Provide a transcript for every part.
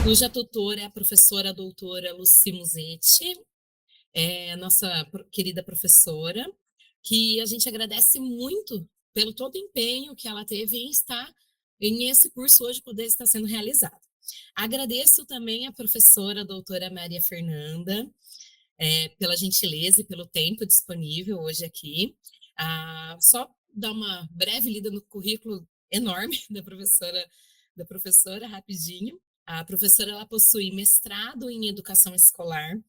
cuja tutora é a professora doutora Lucy Musetti, nossa querida professora, que a gente agradece muito pelo todo o empenho que ela teve em estar em esse curso hoje poder estar sendo realizado. Agradeço também a professora doutora Maria Fernanda, pela gentileza e pelo tempo disponível hoje aqui. Só dar uma breve lida no currículo enorme da professora rapidinho. A professora ela possui mestrado em educação escolar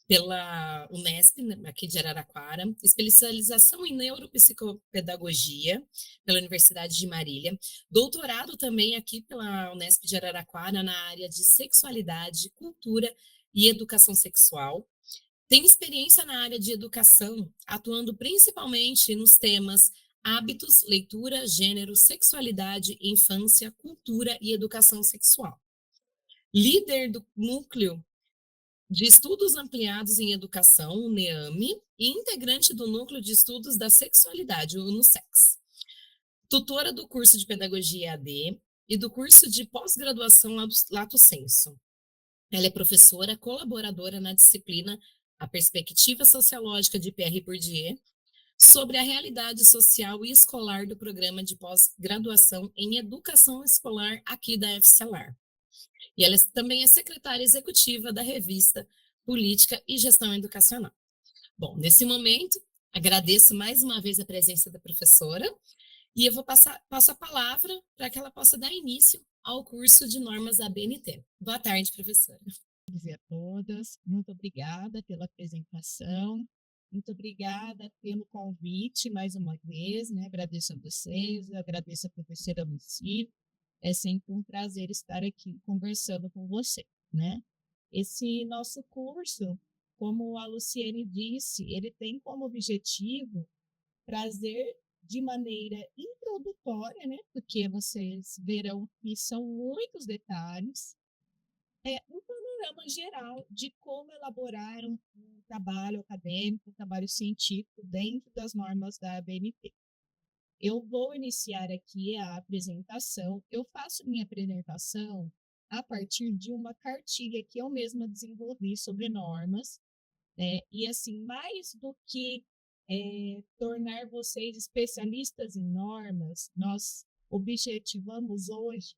pela Unesp, aqui de Araraquara, especialização em neuropsicopedagogia pela Universidade de Marília, doutorado também aqui pela Unesp de Araraquara na área de sexualidade, cultura e educação sexual. Tem experiência na área de educação, atuando principalmente nos temas hábitos, leitura, gênero, sexualidade, infância, cultura e educação sexual. Líder do núcleo de Estudos Ampliados em Educação, o NEAME, e integrante do Núcleo de Estudos da Sexualidade, o NUSEX. Tutora do curso de Pedagogia EAD e do curso de pós-graduação Lato Sensu. Ela é professora colaboradora na disciplina A Perspectiva Sociológica de Pierre Bourdieu sobre a realidade social e escolar do programa de pós-graduação em Educação Escolar aqui da FCELAR. E ela também é secretária executiva da revista Política e Gestão Educacional. Bom, nesse momento, agradeço mais uma vez a presença da professora e eu vou passo a palavra para que ela possa dar início ao curso de normas da BNT. Boa tarde, professora. A todas, muito obrigada pela apresentação, muito obrigada pelo convite mais uma vez, né? Agradeço a vocês, agradeço a professora Lucy, é sempre um prazer estar aqui conversando com você, né? Esse nosso curso, como a Luciene disse, ele tem como objetivo trazer de maneira introdutória, né? Porque vocês verão que são muitos detalhes, um panorama geral de como elaborar um trabalho acadêmico, um trabalho científico dentro das normas da ABNT. Eu vou iniciar aqui a apresentação. Eu faço minha apresentação a partir de uma cartilha que eu mesma desenvolvi sobre normas, né? E assim, mais do que tornar vocês especialistas em normas, nós objetivamos hoje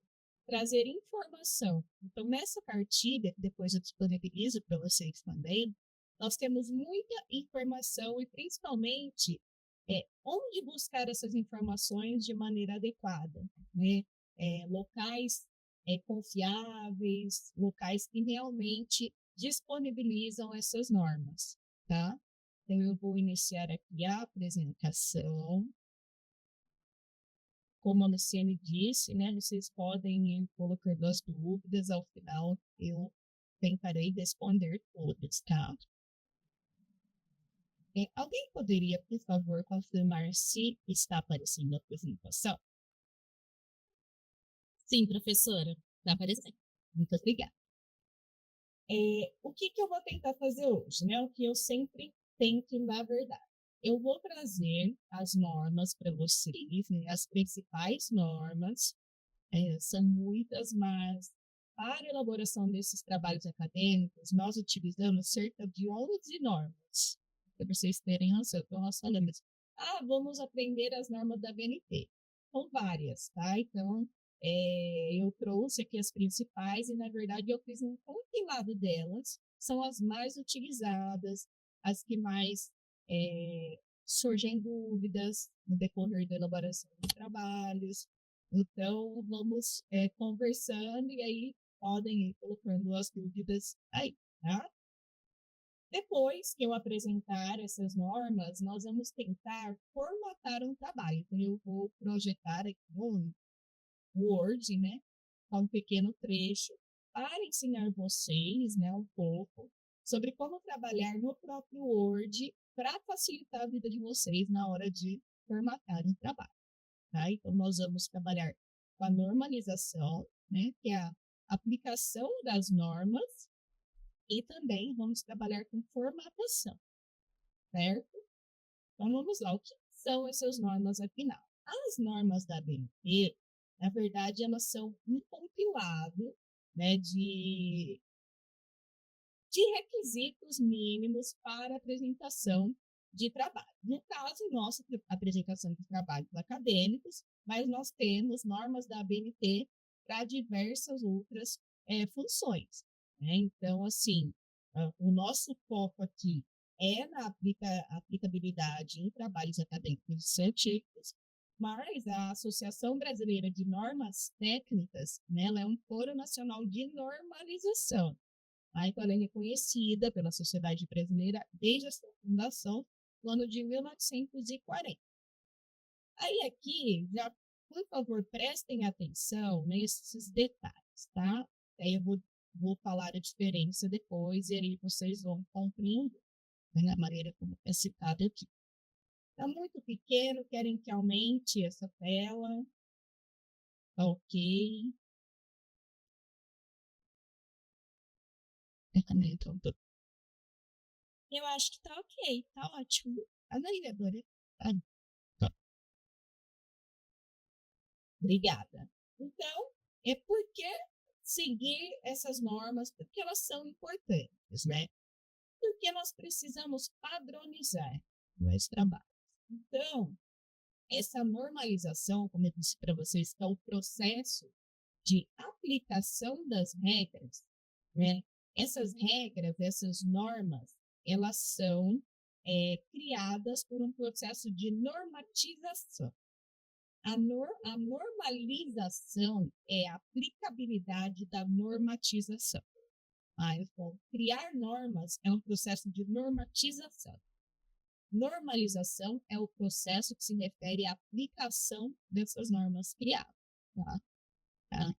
trazer informação. Então, nessa cartilha, que depois eu disponibilizo para vocês também, nós temos muita informação e, principalmente, onde buscar essas informações de maneira adequada, né? Locais confiáveis, locais que realmente disponibilizam essas normas, tá? Então, eu vou iniciar aqui a apresentação. Como a Luciene disse, né, vocês podem ir colocando as dúvidas, ao final eu tentarei responder todas, tá? Alguém poderia, por favor, confirmar se está aparecendo a apresentação? Sim, professora, está aparecendo. Muito obrigada. O que eu vou tentar fazer hoje, né? O que eu sempre tento, na verdade. Eu vou trazer as normas para vocês, né? As principais normas, são muitas, mas para a elaboração desses trabalhos acadêmicos, nós utilizamos cerca de 11 normas, para vocês terem noção. Então, nós falamos, vamos aprender as normas da BNT. São várias, tá? Então, eu trouxe aqui as principais e, na verdade, eu fiz um compilado delas. São as mais utilizadas, as que mais surgem dúvidas no decorrer da elaboração dos trabalhos. Então, vamos conversando e aí podem ir colocando as dúvidas aí, tá? Depois que eu apresentar essas normas, nós vamos tentar formatar um trabalho. Então, eu vou projetar aqui um Word, né, com um pequeno trecho para ensinar vocês, né, um pouco sobre como trabalhar no próprio Word para facilitar a vida de vocês na hora de formatar um trabalho. Tá? Então, nós vamos trabalhar com a normalização, né, que é a aplicação das normas, e também vamos trabalhar com formatação, certo? Então, vamos lá. O que são essas normas, afinal? As normas da BNT, na verdade, elas são um compilado né, de requisitos mínimos para apresentação de trabalho. No caso, nossa apresentação de trabalhos acadêmicos, mas nós temos normas da ABNT para diversas outras funções, né? Então, assim, o nosso foco aqui é na aplicabilidade em trabalhos acadêmicos e científicos, mas a Associação Brasileira de Normas Técnicas, né, ela é um foro nacional de normalização. Então, ela é reconhecida pela Sociedade Brasileira desde a sua fundação, no ano de 1940. Aí aqui, já, por favor, prestem atenção nesses detalhes, tá? Aí eu vou falar a diferença depois e aí vocês vão compreender, né, a maneira como é citado aqui. Está muito pequeno, querem que aumente essa tela? Tá ok. Então, eu acho que tá ok, tá ótimo. A navegadora. Tá. Obrigada. Então, é porque seguir essas normas, porque elas são importantes, né? Porque nós precisamos padronizar os trabalhos. Então, essa normalização, como eu disse para vocês, que é o processo de aplicação das regras, né? Essas regras, essas normas, elas são criadas por um processo de normatização. A normalização é a aplicabilidade da normatização. Então, criar normas é um processo de normatização. Normalização é o processo que se refere à aplicação dessas normas criadas. Tá?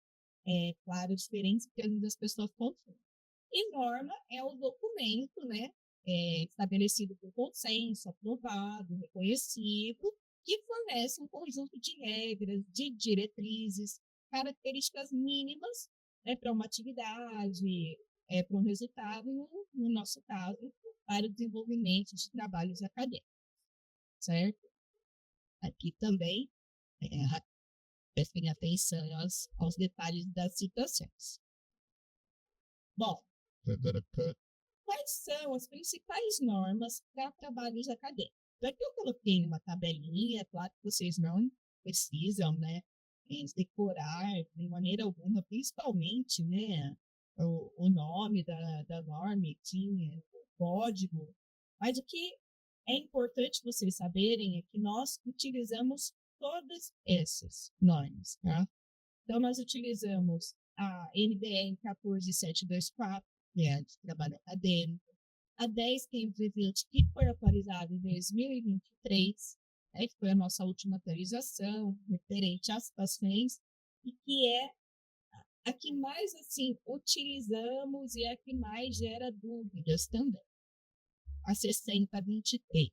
É claro, diferente porque às vezes as pessoas confundem. E norma é o documento, né, estabelecido por consenso, aprovado, reconhecido, que fornece um conjunto de regras, de diretrizes, características mínimas, né, para uma atividade, para um resultado, no nosso caso, para o desenvolvimento de trabalhos acadêmicos, certo? Aqui também, prestem atenção aos detalhes das citações. Bom, quais são as principais normas para trabalhos acadêmicos? Aqui eu coloquei uma tabelinha, claro que vocês não precisam, né, decorar de maneira alguma, principalmente, né, o nome da norma, tinha o código, mas o que é importante vocês saberem é que nós utilizamos todas essas normas, tá? Então, nós utilizamos a NBR 14724, que é a de trabalho acadêmico, a 10.520, que foi atualizada em 2023, né, que foi a nossa última atualização, referente às citações, e que é a que mais assim utilizamos e a que mais gera dúvidas também. A 6023,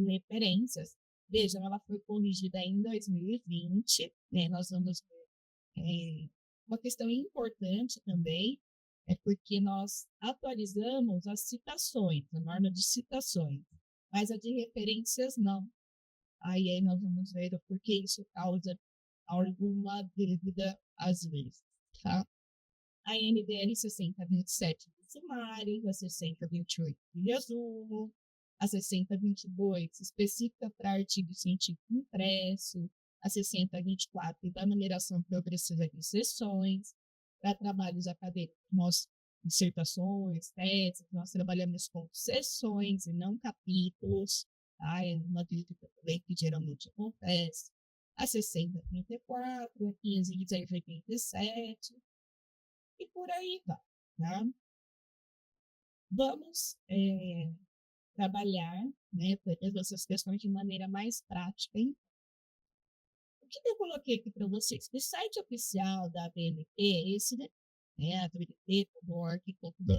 referências, vejam, ela foi corrigida em 2020, né, nós vamos ver uma questão importante também, é porque nós atualizamos as citações, a norma de citações, mas a de referências não. Aí nós vamos ver o porquê isso causa alguma dúvida às vezes, tá? A NBR 6027 de sumário, a 6028 de resumo, a 6022 específica para artigo científico impresso, a 6024 da numeração progressiva de sessões, para trabalhos acadêmicos, nós, dissertações, teses, nós trabalhamos com sessões e não capítulos, tá? É uma dúvida que geralmente acontece. A 6034, a 1587, e por aí vai, tá? Vamos trabalhar, né, todas essas questões de maneira mais prática, hein? O que eu coloquei aqui para vocês? O site oficial da ABNT é esse, né? abnt.org.br.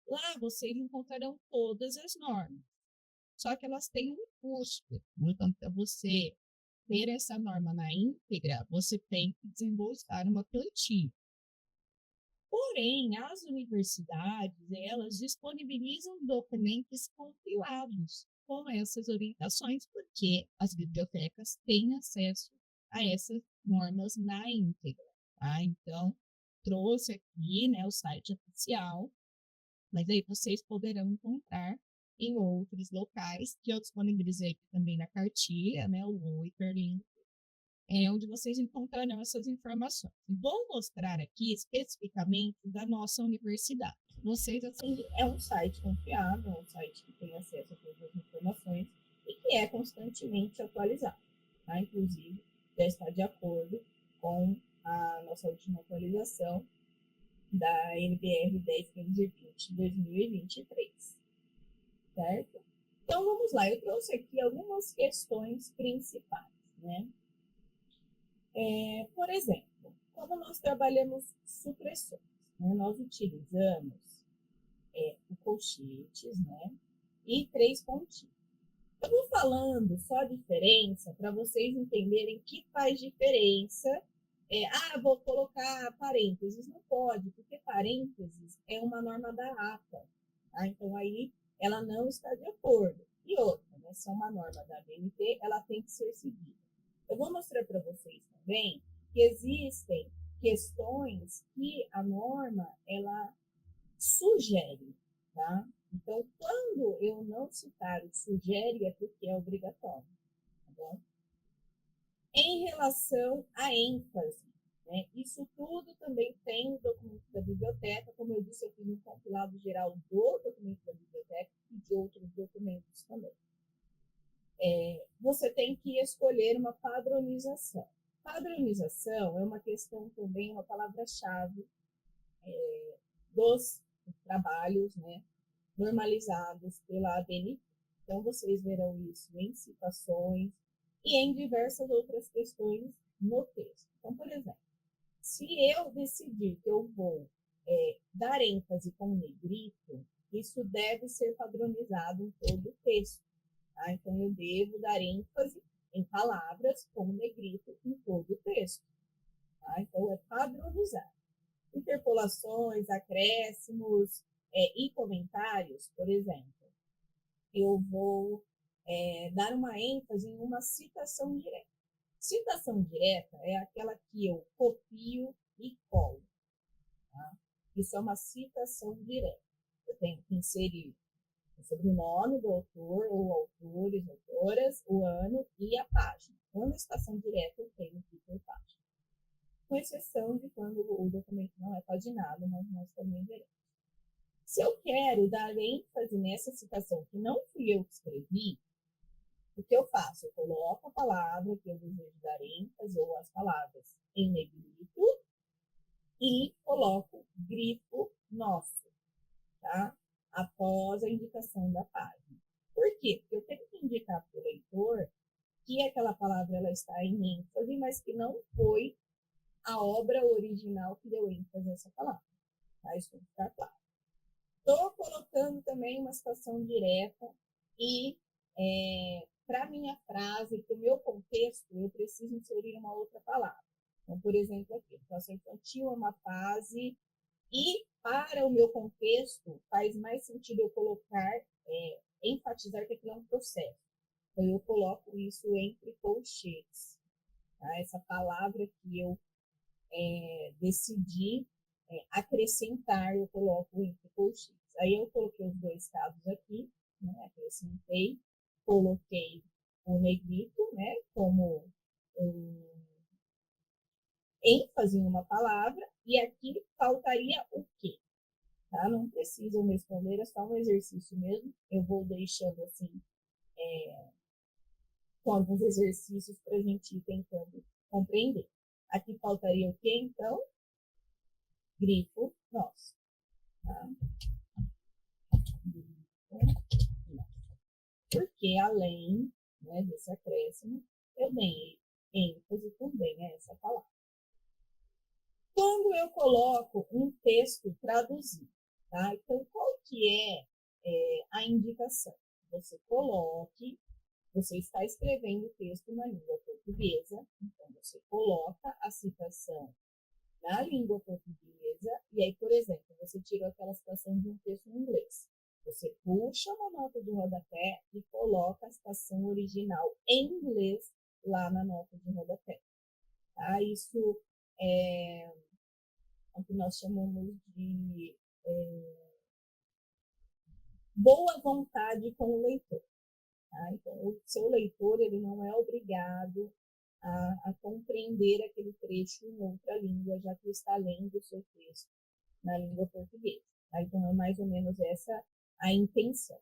Lá vocês encontrarão todas as normas, só que elas têm um custo. Então, para você ter essa norma na íntegra, você tem que desembolsar uma planilha. Porém, as universidades, elas disponibilizam documentos compilados com essas orientações, porque as bibliotecas têm acesso a essas normas na íntegra, tá? Então, trouxe aqui, né, o site oficial, mas aí vocês poderão encontrar em outros locais que eu disponibilizei aqui também na cartilha, né, o hiperlink, onde vocês encontrarão essas informações. Vou mostrar aqui especificamente da nossa universidade. Vocês, assim, é um site confiável, é um site que tem acesso a todas as informações e que é constantemente atualizado, tá? Inclusive, já está de acordo com a nossa última atualização da NBR 10.520 2023, certo? Então, vamos lá. Eu trouxe aqui algumas questões principais, né? Por exemplo, como nós trabalhamos supressões, né? Nós utilizamos colchetes, né? E 3 pontinhos. Eu vou falando só a diferença para vocês entenderem que faz diferença. Vou colocar parênteses. Não pode, porque parênteses é uma norma da APA. Tá? Então, aí ela não está de acordo. E outra, né? Se é uma norma da ABNT, ela tem que ser seguida. Eu vou mostrar para vocês também que existem questões que a norma ela sugere, tá? Então, quando eu não citar o sugere, é porque é obrigatório, tá bom? Em relação à ênfase, né? Isso tudo também tem no documento da biblioteca, como eu disse, eu fiz um compilado geral do documento da biblioteca e de outros documentos também. Você tem que escolher uma padronização. Padronização é uma questão também, uma palavra-chave dos trabalhos, né, normalizados pela ABNT. Então, vocês verão isso em citações e em diversas outras questões no texto. Então, por exemplo, se eu decidir que eu vou dar ênfase com negrito, isso deve ser padronizado em todo o texto. Tá? Então, eu devo dar ênfase em palavras com negrito em todo o texto. Tá? Então, é padronizar. Interpolações, acréscimos e comentários, por exemplo, eu vou dar uma ênfase em uma citação direta. Citação direta é aquela que eu copio e colo. Tá? Isso é uma citação direta. Eu tenho que inserir o sobrenome do autor, ou autores, autoras, o ano e a página. Quando a citação direta, eu tenho que ir por página. Com exceção de quando o documento não é paginado, mas nós também veremos. Se eu quero dar ênfase nessa citação que não fui eu que escrevi, o que eu faço? Eu coloco a palavra que eu desejo dar ênfase ou as palavras em negrito e coloco grifo nosso, tá? Após a indicação da página. Por quê? Porque eu tenho que indicar para o leitor que aquela palavra ela está em ênfase, mas que não foi a obra original que deu ênfase a essa palavra. Tá? Isso tem que ficar claro. Estou colocando também uma citação direta e para minha frase, para o meu contexto, eu preciso inserir uma outra palavra. Então, por exemplo, aqui, educação infantil é uma fase e para o meu contexto faz mais sentido eu colocar, enfatizar que aquilo é um processo. Então, eu coloco isso entre colchetes. Tá? Essa palavra que eu decidi acrescentar, eu coloco entre colchetes. Aí eu coloquei os dois casos aqui, né? Acrescentei, coloquei o negrito, né? Como ênfase em uma palavra, e aqui faltaria o quê? Tá? Não precisam responder, é só um exercício mesmo. Eu vou deixando assim, com alguns exercícios para a gente ir tentando compreender. Aqui faltaria o quê, então? Grifo nosso. Tá? Porque além, né, desse acréscimo, eu dei ênfase também a essa palavra. Quando eu coloco um texto traduzido, tá? Então, qual que é a indicação? Você coloque, você está escrevendo o texto na língua portuguesa, então você coloca a citação na língua portuguesa, e aí, por exemplo, você tirou aquela citação de um texto em inglês. Você puxa uma nota de rodapé e coloca a citação original em inglês lá na nota de rodapé. Tá? Isso o que nós chamamos de boa vontade com o leitor. Tá? Então, o seu leitor ele não é obrigado a compreender aquele trecho em outra língua, já que está lendo o seu texto na língua portuguesa. Tá? Então, é mais ou menos essa a intenção.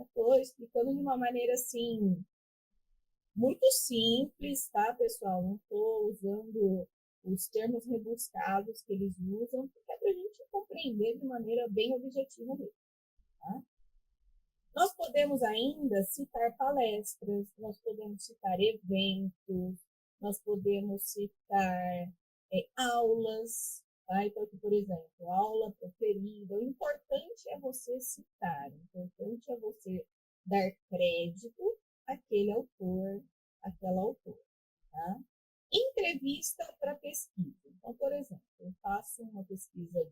Estou explicando de uma maneira assim muito simples, tá, pessoal? Não estou usando os termos rebuscados que eles usam, porque é para a gente compreender de maneira bem objetiva mesmo. Tá? Nós podemos ainda citar palestras, nós podemos citar eventos, nós podemos citar aulas. Tá? Então, aqui, por exemplo, aula preferida. O importante é você citar, o importante é você dar crédito àquele autor, àquela autora. Tá? Entrevista para pesquisa. Então, por exemplo, eu faço uma pesquisa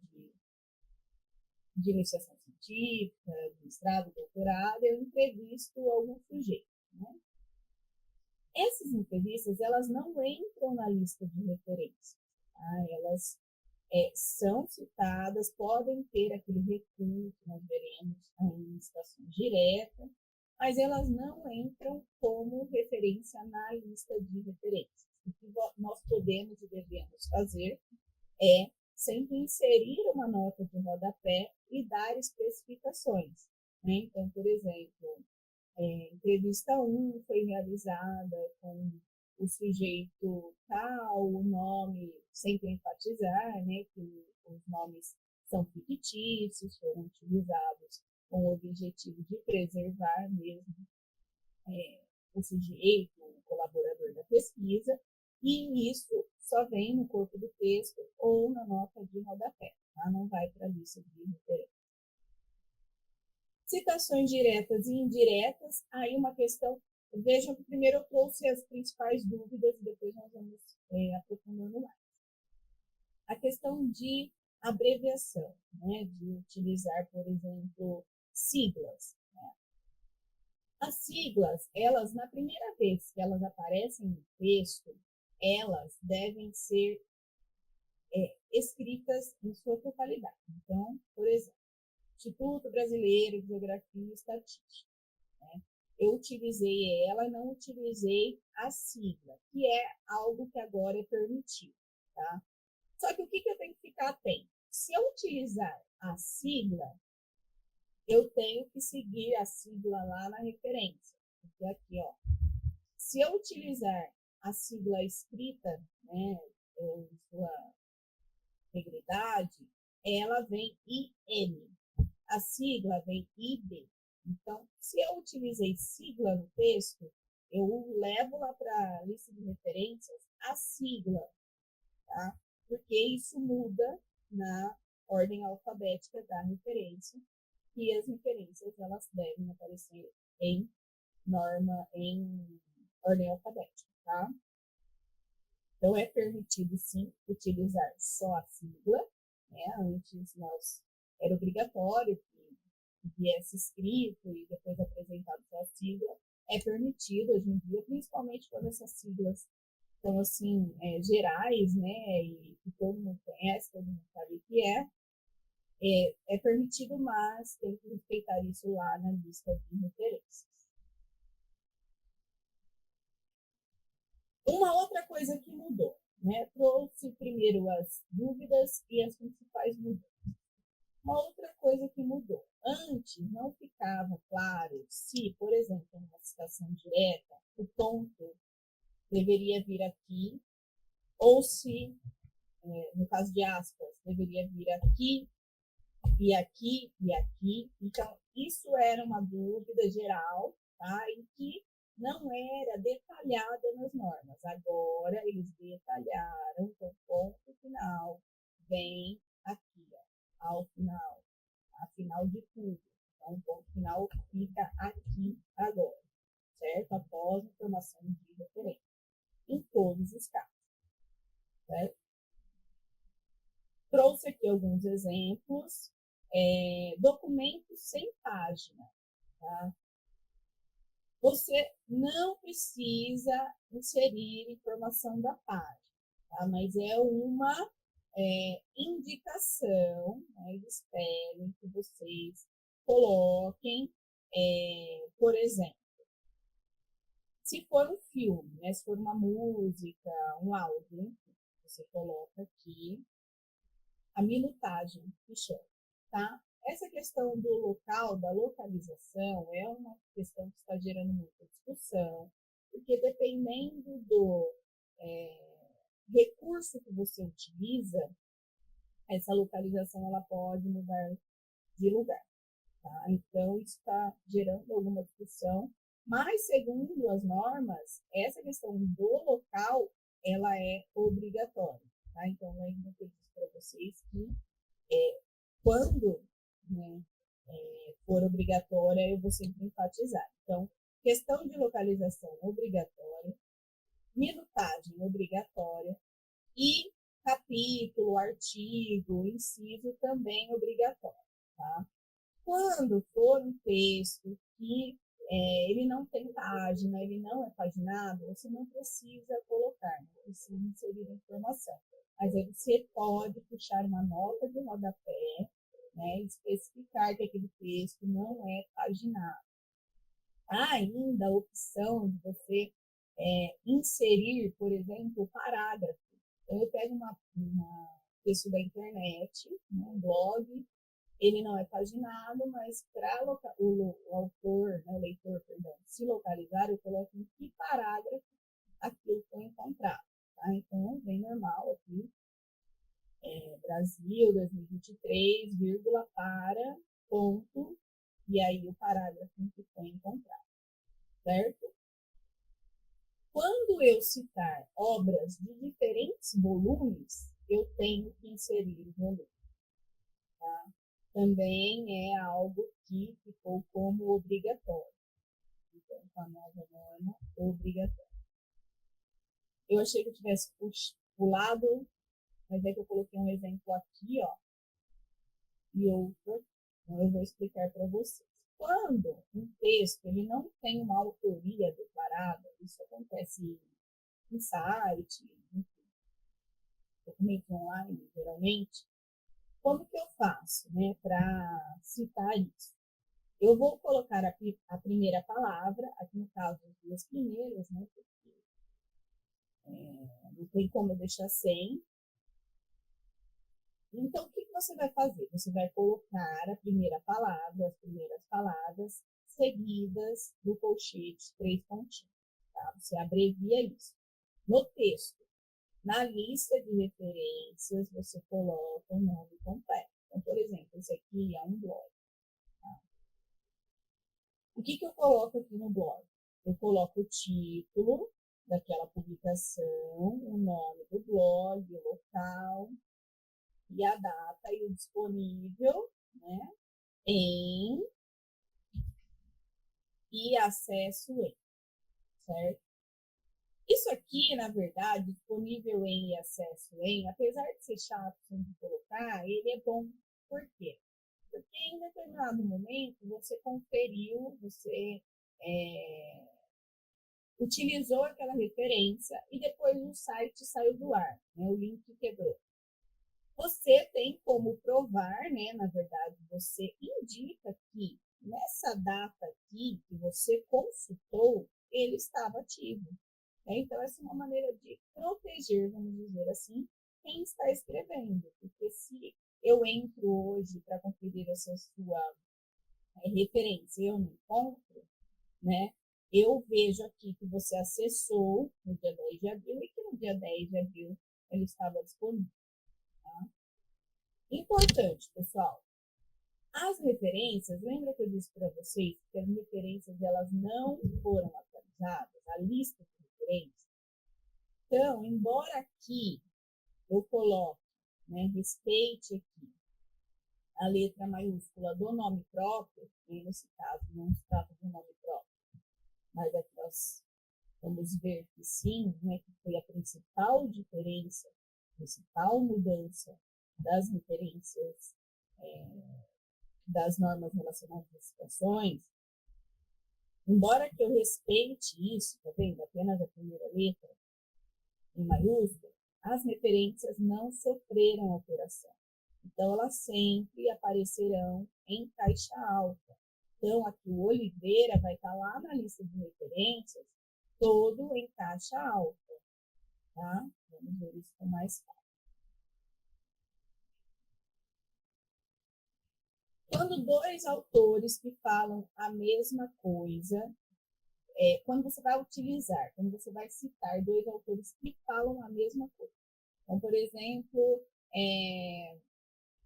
de iniciação científica, de mestrado, doutorado, eu entrevisto algum sujeito. Né? Essas entrevistas, elas não entram na lista de referência. Tá? Elas são citadas, podem ter aquele recurso, nós veremos em citações diretas, mas elas não entram como referência na lista de referências. O que nós podemos e devemos fazer é sempre inserir uma nota de rodapé e dar especificações. Né? Então, por exemplo, entrevista 1 foi realizada com o sujeito tal, o nome, sempre enfatizar, né, que os nomes são fictícios, foram utilizados com o objetivo de preservar mesmo o sujeito, o colaborador da pesquisa, e isso só vem no corpo do texto ou na nota de rodapé, tá? Não vai para a lista de referência. Citações diretas e indiretas, aí uma questão. Vejam que primeiro eu trouxe as principais dúvidas e depois nós vamos aprofundando mais. A questão de abreviação, né, de utilizar, por exemplo, siglas. Né? As siglas, elas, na primeira vez que elas aparecem no texto, elas devem ser escritas em sua totalidade. Então, por exemplo, Instituto Brasileiro de Geografia e Estatística. Né? Eu utilizei ela e não utilizei a sigla, que é algo que agora é permitido. Tá? Só que o que eu tenho que ficar atento? Se eu utilizar a sigla, eu tenho que seguir a sigla lá na referência. Porque aqui, ó, se eu utilizar a sigla escrita, né, em sua integridade, ela vem IN. A sigla vem ID. Então, se eu utilizei sigla no texto, eu levo lá para a lista de referências a sigla, tá? Porque isso muda na ordem alfabética da referência, e as referências elas devem aparecer em ordem alfabética, tá? Então, é permitido, sim, utilizar só a sigla, né? Antes era obrigatório que viesse escrito e depois apresentado só a sigla. É permitido hoje em dia, principalmente quando essas siglas são assim, gerais, né? E que todo mundo conhece, todo mundo sabe o que é permitido, mas tem que respeitar isso lá na lista de referências. Uma outra coisa que mudou, né? Trouxe primeiro as dúvidas e as principais mudanças. Uma outra coisa que mudou. Antes não ficava claro se, por exemplo, numa citação direta, o ponto deveria vir aqui, ou se, no caso de aspas, deveria vir aqui, e aqui, e aqui. Então, isso era uma dúvida geral, tá? E que não era detalhada nas normas. Agora, eles detalharam que o ponto final vem aqui, ó, ao final de tudo. Então, o ponto final fica aqui agora, certo? Após a informação de referência, em todos os casos, certo? Trouxe aqui alguns exemplos. Documentos sem página, tá? Você não precisa inserir informação da página, tá? Mas é uma indicação. obrigação, né, eles pedem que vocês coloquem, por exemplo, se for um filme, né, se for uma música, um áudio, enfim, você coloca aqui a minutagem que chama, tá? Essa questão do local, da localização, é uma questão que está gerando muita discussão, porque dependendo do recurso que você utiliza, essa localização ela pode mudar de lugar, tá? Então, isso está gerando alguma discussão, mas, segundo as normas, essa questão do local, ela é obrigatória, tá? Então, lembra que eu disse para vocês que quando, né, for obrigatória, eu vou sempre enfatizar. Então, questão de localização obrigatória, minutagem obrigatória e capítulo, artigo, inciso também obrigatório, tá? Quando for um texto que ele não tem página, ele não é paginado, você não precisa colocar, não precisa inserir a informação. Mas aí você pode puxar uma nota de rodapé, né, especificar que aquele texto não é paginado. Há ainda a opção de você inserir, por exemplo, parágrafo. Então, eu pego uma texto da internet, né, um blog, ele não é paginado, mas para o autor, né, o leitor, perdão, se localizar, eu coloco em que parágrafo aquilo foi encontrado. Tá? Então, bem normal aqui, Brasil 2023, vírgula, para, ponto, e aí o parágrafo em que foi encontrado, certo? Quando eu citar obras de diferentes volumes, eu tenho que inserir o volume. Tá? Também é algo que ficou como obrigatório. Então, a nova norma obrigatória. Eu achei que eu tivesse pulado, mas é que eu coloquei um exemplo aqui, ó, e outro. Então, eu vou explicar para vocês. Quando um texto ele não tem uma autoria declarada, isso acontece em site, enfim, documento online, geralmente, como que eu faço, né, para citar isso? Eu vou colocar a primeira palavra, aqui no caso as duas primeiras, né, porque não tem como eu deixar sem. Então, o que você vai fazer? Você vai colocar a primeira palavra, as primeiras palavras, seguidas do colchete, 3 pontinhos. Tá? Você abrevia isso. No texto, na lista de referências, você coloca o nome completo. Então, por exemplo, esse aqui é um blog. Tá? O que eu coloco aqui no blog? Eu coloco o título daquela publicação, o nome do blog, o local, e a data e o disponível, né, em e acesso em, certo? Isso aqui, na verdade, disponível em e acesso em, apesar de ser chato de colocar, ele é bom. Por quê? Porque em determinado momento você conferiu, você utilizou aquela referência e depois o site saiu do ar, né, o link quebrou. Você tem como provar, né? Na verdade, você indica que nessa data aqui que você consultou, ele estava ativo. Né? Então, essa é uma maneira de proteger, vamos dizer assim, quem está escrevendo. Porque se eu entro hoje para conferir essa sua referência e eu não encontro, né? Eu vejo aqui que você acessou no dia 10 de abril e que no dia 10 de abril ele estava disponível. Tá? Importante, pessoal. As referências, lembra que eu disse para vocês que as referências elas não foram atualizadas, a lista de referências? Então, embora aqui eu coloque, né, respeite aqui a letra maiúscula do nome próprio, e nesse caso não se trata de um nome próprio, mas aqui nós vamos ver que sim, né, que foi a principal diferença, principal mudança das referências das normas relacionadas às citações, embora que eu respeite isso, tá vendo? Apenas a primeira letra, em maiúscula, as referências não sofreram alteração. Então, Então, elas sempre aparecerão em caixa alta. Então, aqui o Oliveira vai estar lá na lista de referências, todo em caixa alta. Tá? Vamos ver isso com mais calma. Quando dois autores que falam a mesma coisa, quando você vai utilizar, quando você vai citar dois autores que falam a mesma coisa. Então, por exemplo,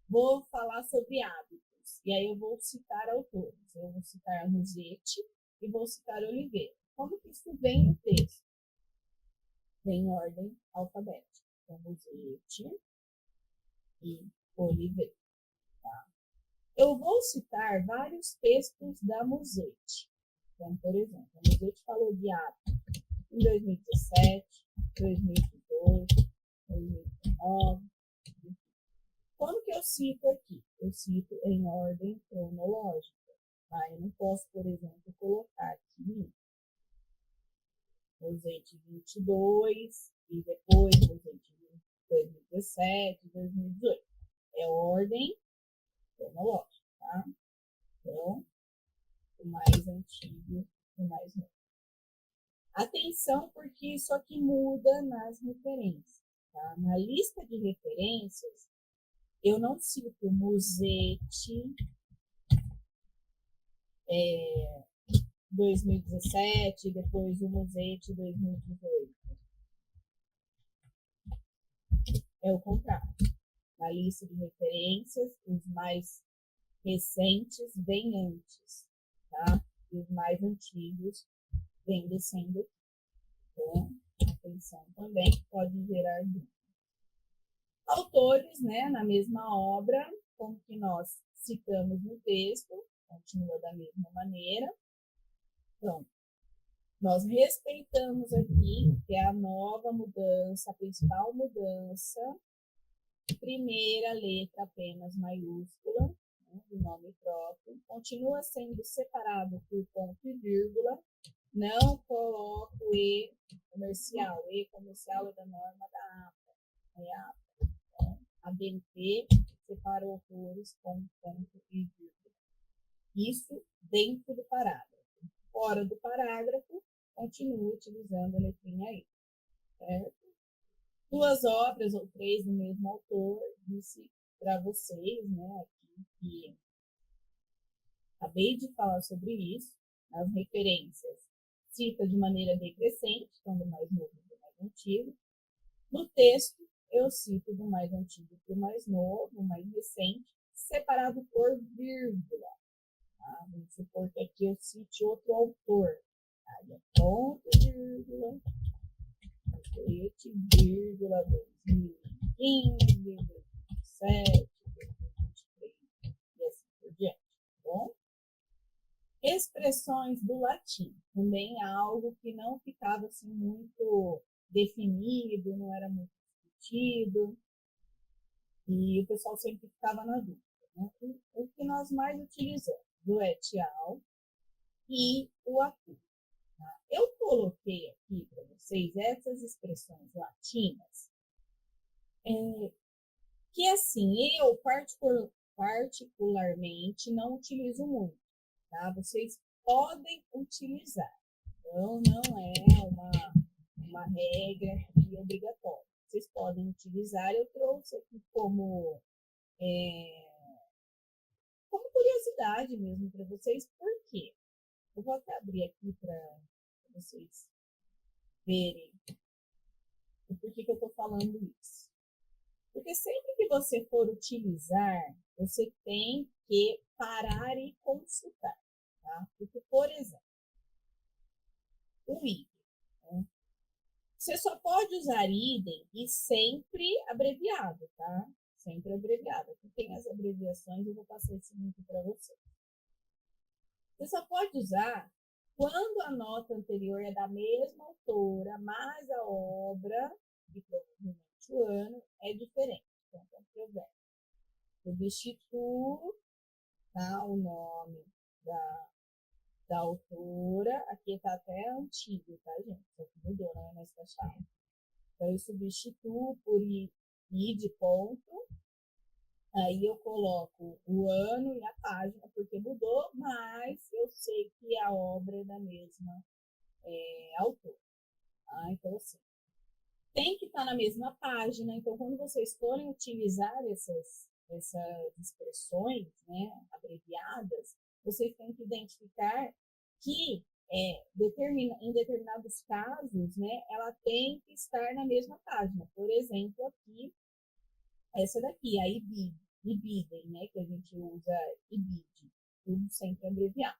vou falar sobre hábitos, e aí eu vou citar autores. Eu vou citar Musetti e vou citar Oliveira. Como que isso vem no texto? Vem em ordem alfabética. Então, Musetti e Oliveira. Tá? Eu vou citar vários textos da Musetti. Então, por exemplo, a Musetti falou de hábitos em 2017, 2022, 2019. Como que eu cito aqui? Eu cito em ordem cronológica. Tá? Eu não posso, por exemplo, colocar aqui Musetti 22 e depois Musetti 2017, 2018. É ordem cronológica, tá? Então, o mais antigo, o mais novo. Atenção, porque isso aqui muda nas referências. Tá? Na lista de referências, eu não cito Musetti 2017, depois o Musetti 2018. É o contrário. Na lista de referências, os mais recentes vêm antes, tá? E os mais antigos vêm descendo. Então, atenção também, pode gerar dúvida. Autores, né, na mesma obra, como que nós citamos no texto, continua da mesma maneira. Então, nós respeitamos aqui, que é a nova mudança, a principal mudança, primeira letra apenas maiúscula, né, do nome próprio, continua sendo separado por ponto e vírgula, não coloco E comercial. E comercial é da norma da APA. É a APA. Então, a BNT separa autores com ponto e vírgula. Isso dentro do parágrafo. Fora do parágrafo, continua utilizando a letrinha I. Certo? Duas obras ou três do mesmo autor, disse para vocês, né, aqui, que acabei de falar sobre isso, as referências. Cita de maneira decrescente, então do mais novo para o mais antigo. No texto, eu cito do mais antigo para o mais novo, mais recente, separado por vírgula. Tá? Vamos supor que aqui eu cite outro autor. Aí é ponto, vírgula, vírgula, 2015, 2017, 2023 e assim por diante. Tá bom? Expressões do latim, também é algo que não ficava assim muito definido, não era muito discutido, e o pessoal sempre ficava na dúvida. Né? O que nós mais utilizamos, o etial e o acu. Tá? Eu coloquei aqui para vocês essas expressões latinas, que assim, eu particularmente não utilizo muito. Tá? Vocês podem utilizar, então não é uma regra obrigatória. Vocês podem utilizar, eu trouxe aqui como curiosidade mesmo para vocês, por quê? Eu vou até abrir aqui para vocês verem o porquê que eu estou falando isso. Porque sempre que você for utilizar, você tem que parar e consultar. Tá? Porque, por exemplo, o idem. Né? Você só pode usar idem e sempre abreviado, tá? Sempre abreviado. Aqui tem as abreviações, eu vou passar esse link para você. Você só pode usar quando a nota anterior é da mesma autora, mas a obra, e provavelmente o ano, é diferente. Então, provérbio. Substituo, tá, o nome da autora. Aqui está até antigo, tá, gente? Só que mudou, não é mais taxado. Então, eu substituo por i de ponto, Aí eu coloco o ano e a página, porque mudou, mas eu sei que a obra é da mesma autor. Tá? Então, assim, tem que estar na mesma página. Então, quando vocês forem utilizar essas expressões, né, abreviadas, vocês têm que identificar que em determinados casos, né, ela tem que estar na mesma página. Por exemplo, aqui, essa daqui, a IBID, IBIDem, né, que a gente usa IBID, tudo sempre abreviado.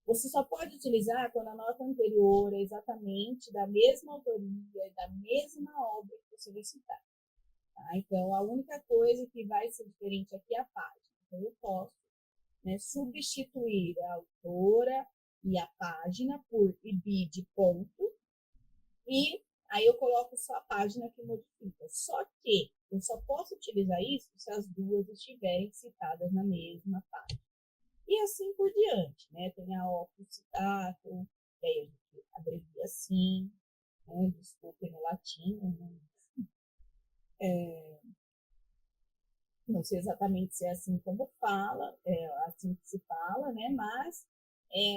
Você só pode utilizar quando a nota anterior é exatamente da mesma autoria, da mesma obra que você vai citar. Tá? Então, a única coisa que vai ser diferente aqui é a página. Então, eu posso, né, substituir a autora e a página por IBID ponto, e aí eu coloco só a página que modifica. Só que eu só posso utilizar isso se as duas estiverem citadas na mesma página. E assim por diante, né? Tem a óculos citato, que aí a gente abrevia assim, né? Desculpem no latim, né? Não sei exatamente se é assim como fala, assim que se fala, né? Mas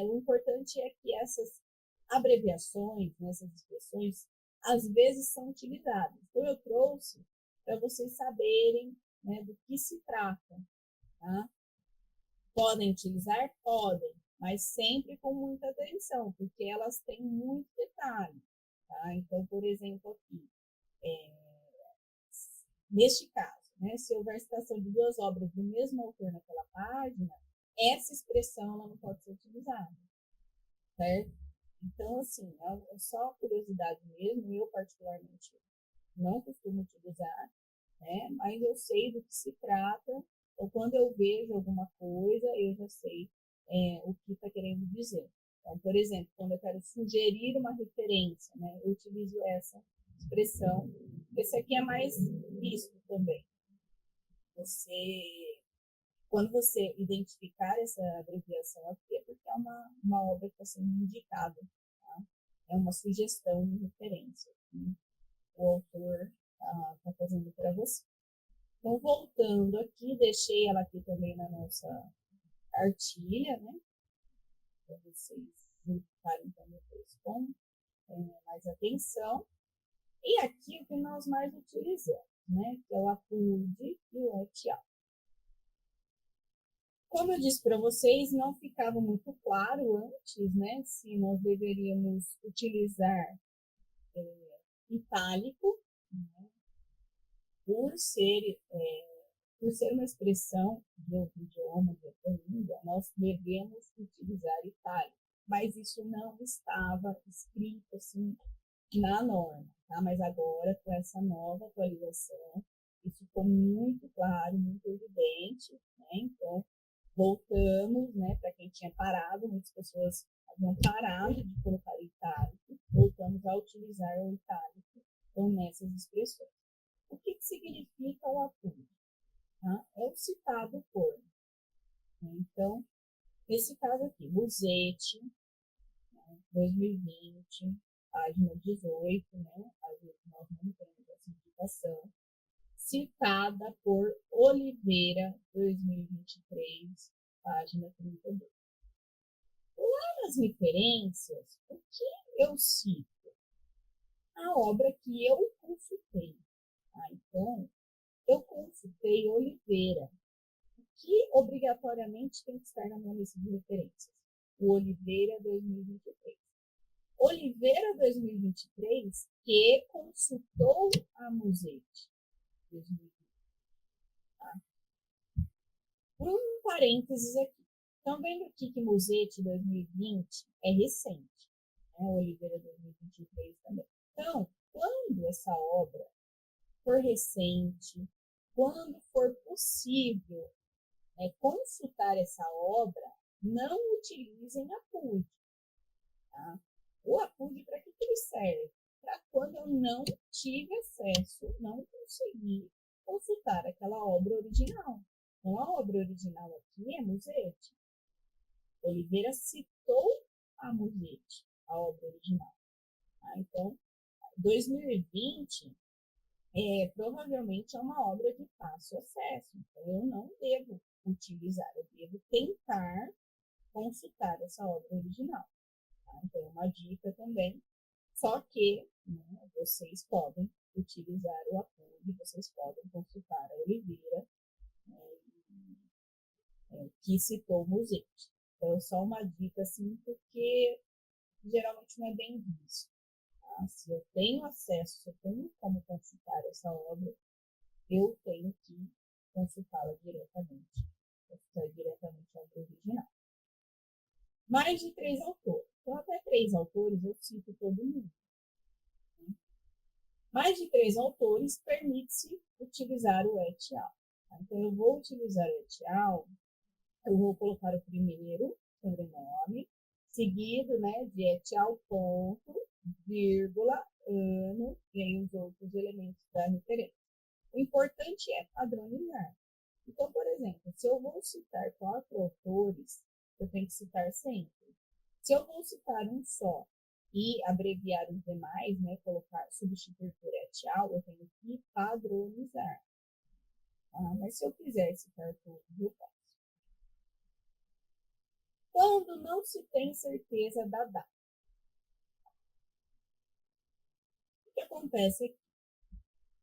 o importante é que essas abreviações, né, essas expressões, às vezes são utilizadas. Então, eu trouxe para vocês saberem, né, do que se trata. Tá? Podem utilizar? Podem, mas sempre com muita atenção, porque elas têm muito detalhe. Tá? Então, por exemplo, aqui, neste caso, né, se houver citação de duas obras do mesmo autor naquela página, essa expressão ela não pode ser utilizada, certo? Então, assim, é só curiosidade mesmo, eu particularmente não costumo utilizar, né, mas eu sei do que se trata, ou quando eu vejo alguma coisa, eu já sei o que está querendo dizer. Então, por exemplo, quando eu quero sugerir uma referência, né, eu utilizo essa expressão. Esse aqui é mais visto também. Quando você identificar essa abreviação aqui, é porque é uma obra que está sendo indicada. Tá? É uma sugestão de referência que o autor está fazendo para você. Então, voltando aqui, deixei ela aqui também na nossa cartilha, né? Para vocês verificarem então depois com mais atenção. E aqui o que nós mais utilizamos, né? Que é o APUD e o ETIAL. Como eu disse para vocês, não ficava muito claro antes, né? Se nós deveríamos utilizar itálico, né, por ser uma expressão de outro idioma, de outra língua, nós devemos utilizar itálico. Mas isso não estava escrito assim na norma, tá? Mas agora, com essa nova atualização, isso ficou muito claro, muito evidente, né? Então, voltamos, né, para quem tinha parado, muitas pessoas haviam parado de colocar o itálico, voltamos a utilizar o itálico então, nessas expressões. O que significa o APUD? Tá? É o citado por. Né? Então, nesse caso aqui, Musetti, né, 2020, página 18, né? Às vezes nós não temos essa indicação, citada por Oliveira, 2023, página 32. Lá nas referências, o que eu cito? A obra que eu consultei. Tá? Então, eu consultei Oliveira, que obrigatoriamente tem que estar na minha lista de referências. O Oliveira 2023. Oliveira 2023, que consultou a Musetti 2020. Tá? Um parênteses aqui. Estão vendo aqui que Musetti 2020 é recente. Né? Oliveira 2023 também. Então, quando essa obra for recente, quando for possível consultar essa obra, não utilizem APUD. Tá? O APUD, para que ele serve? Para quando eu não tive acesso, não consegui consultar aquela obra original. Então, a obra original aqui é Musetti. Oliveira citou a Musetti, a obra original. Tá? Então, 2020 provavelmente é uma obra de fácil acesso, então eu não devo utilizar, eu devo tentar consultar essa obra original. Tá? Então, uma dica também, só que, né, vocês podem utilizar o Apung, vocês podem consultar a Oliveira, né, que citou o museu. Então, só uma dica, assim, porque geralmente não é bem visto. Tá? Se eu tenho acesso, se eu tenho como consultar essa obra, eu tenho que consultá-la diretamente, consultar diretamente a obra original. Mais de 3 autores. Então, até 3 autores eu cito todo mundo. Né? Mais de 3 autores permite-se utilizar o et al. Tá? Então, eu vou utilizar o et al, eu vou colocar o primeiro sobrenome, seguido, né, de et al, ponto, vírgula, ano, e aí os outros elementos da referência. O importante é padronizar. Então, por exemplo, se eu vou citar 4 autores, eu tenho que citar sempre. Se eu vou citar um só e abreviar os demais, né, colocar, substituir por et al, eu tenho que padronizar. Mas se eu quiser citar todos, eu posso. Quando não se tem certeza da data, o que acontece é que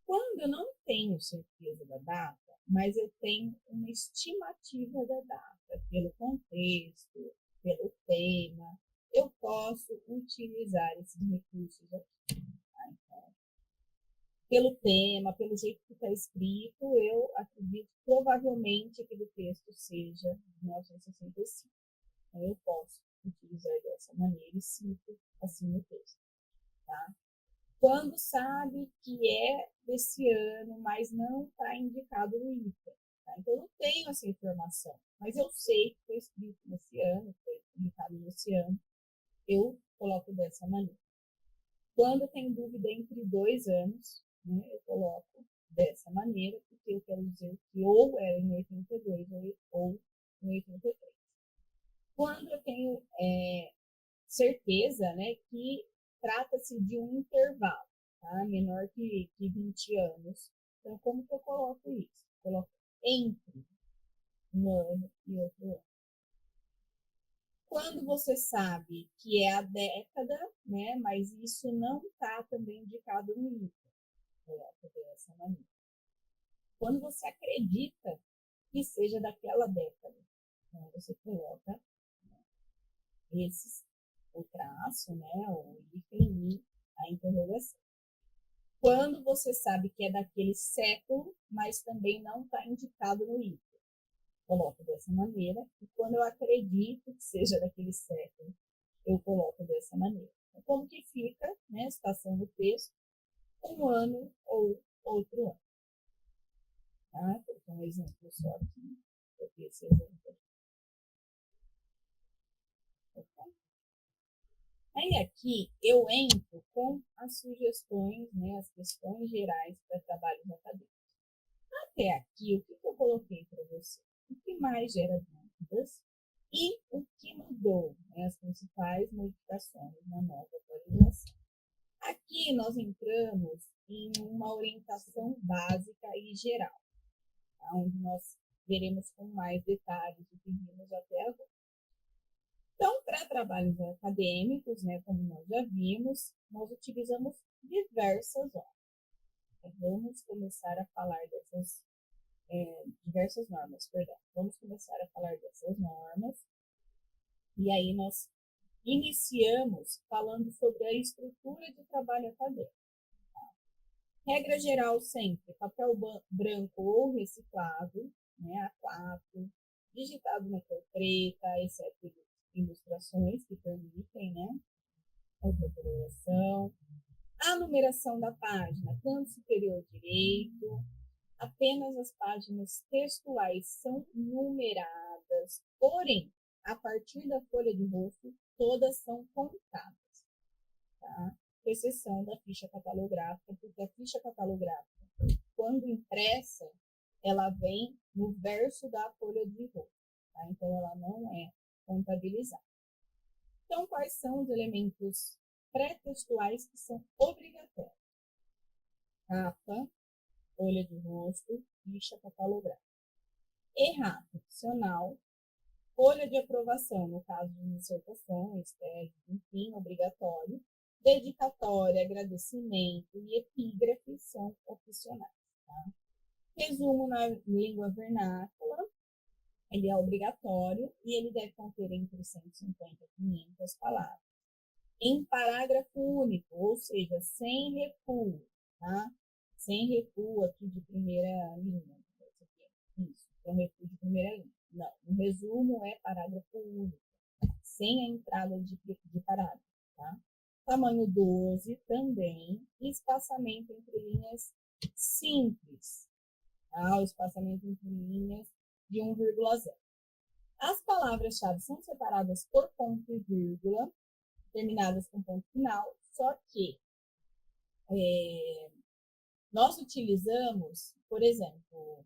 quando eu não tenho certeza da data, mas eu tenho uma estimativa da data, pelo contexto, pelo tema, eu posso utilizar esses recursos aqui. Tá? Então, pelo tema, pelo jeito que está escrito, eu acredito que provavelmente aquele texto seja de 1965. Então, eu posso utilizar dessa maneira e cito assim no texto. Tá? Quando sabe que é desse ano, mas não está indicado no ITA. Tá? Então, eu não tenho essa informação, mas eu sei que foi escrito nesse ano, foi indicado nesse ano, eu coloco dessa maneira. Quando tem dúvida entre 2 anos, né, eu coloco dessa maneira, porque eu quero dizer que ou é em 82 ou em 83. Quando eu tenho certeza, né, que trata-se de um intervalo, tá? Menor que 20 anos. Então, como que eu coloco isso? Coloco entre um ano e outro ano. Quando você sabe que é a década, né, mas isso não está também indicado no livro, coloco dessa maneira. Quando você acredita que seja daquela década, então você coloca, né, esses, o traço, né, o hífen e a interrogação. Quando você sabe que é daquele século, mas também não está indicado no item, coloco dessa maneira. E quando eu acredito que seja daquele século, eu coloco dessa maneira. Então, como que fica, né, a citação do texto, um ano ou outro ano. Tá? Vou dar um exemplo só aqui. Esse exemplo. Aí aqui eu entro com as sugestões, né, as questões gerais para trabalhos acadêmicos. Até aqui, o que eu coloquei para você? O que mais gera dúvidas e o que mudou, né, as principais modificações na nova atualização. Aqui nós entramos em uma orientação básica e geral, tá? Onde nós veremos com mais detalhes o que vimos até agora. Então, para trabalhos acadêmicos, né, como nós já vimos, nós utilizamos diversas normas. Então, vamos começar a falar dessas diversas normas, perdão. Vamos começar a falar dessas normas. E aí nós iniciamos falando sobre a estrutura de trabalho acadêmico. Tá? Regra geral sempre, papel branco ou reciclado, né, A4, digitado na cor preta, exceto ilustrações que permitem, né, outra coloração. A numeração da página, canto superior direito, apenas as páginas textuais são numeradas, porém, a partir da folha de rosto, todas são contadas, tá? Com exceção da ficha catalográfica, porque a ficha catalográfica, quando impressa, ela vem no verso da folha de rosto, tá? Então, ela não é contabilizada. Então, quais são os elementos pré-textuais que são obrigatórios? Capa, folha de rosto, ficha catalográfica. Errata opcional, folha de aprovação, no caso de dissertações, teses, enfim, obrigatório. Dedicatória, agradecimento e epígrafe são opcionais. Tá? Resumo na língua vernácula, ele é obrigatório e ele deve conter entre 150 e 500 palavras. Em parágrafo único, ou seja, sem recuo, tá? Sem recuo aqui de primeira linha. Isso, então recuo de primeira linha. Não, o resumo é parágrafo único, sem a entrada de parágrafo, tá? Tamanho 12 também, espaçamento entre linhas simples, tá? O espaçamento entre linhas de 1,0. As palavras-chave são separadas por ponto e vírgula, terminadas com ponto final, só que nós utilizamos, por exemplo,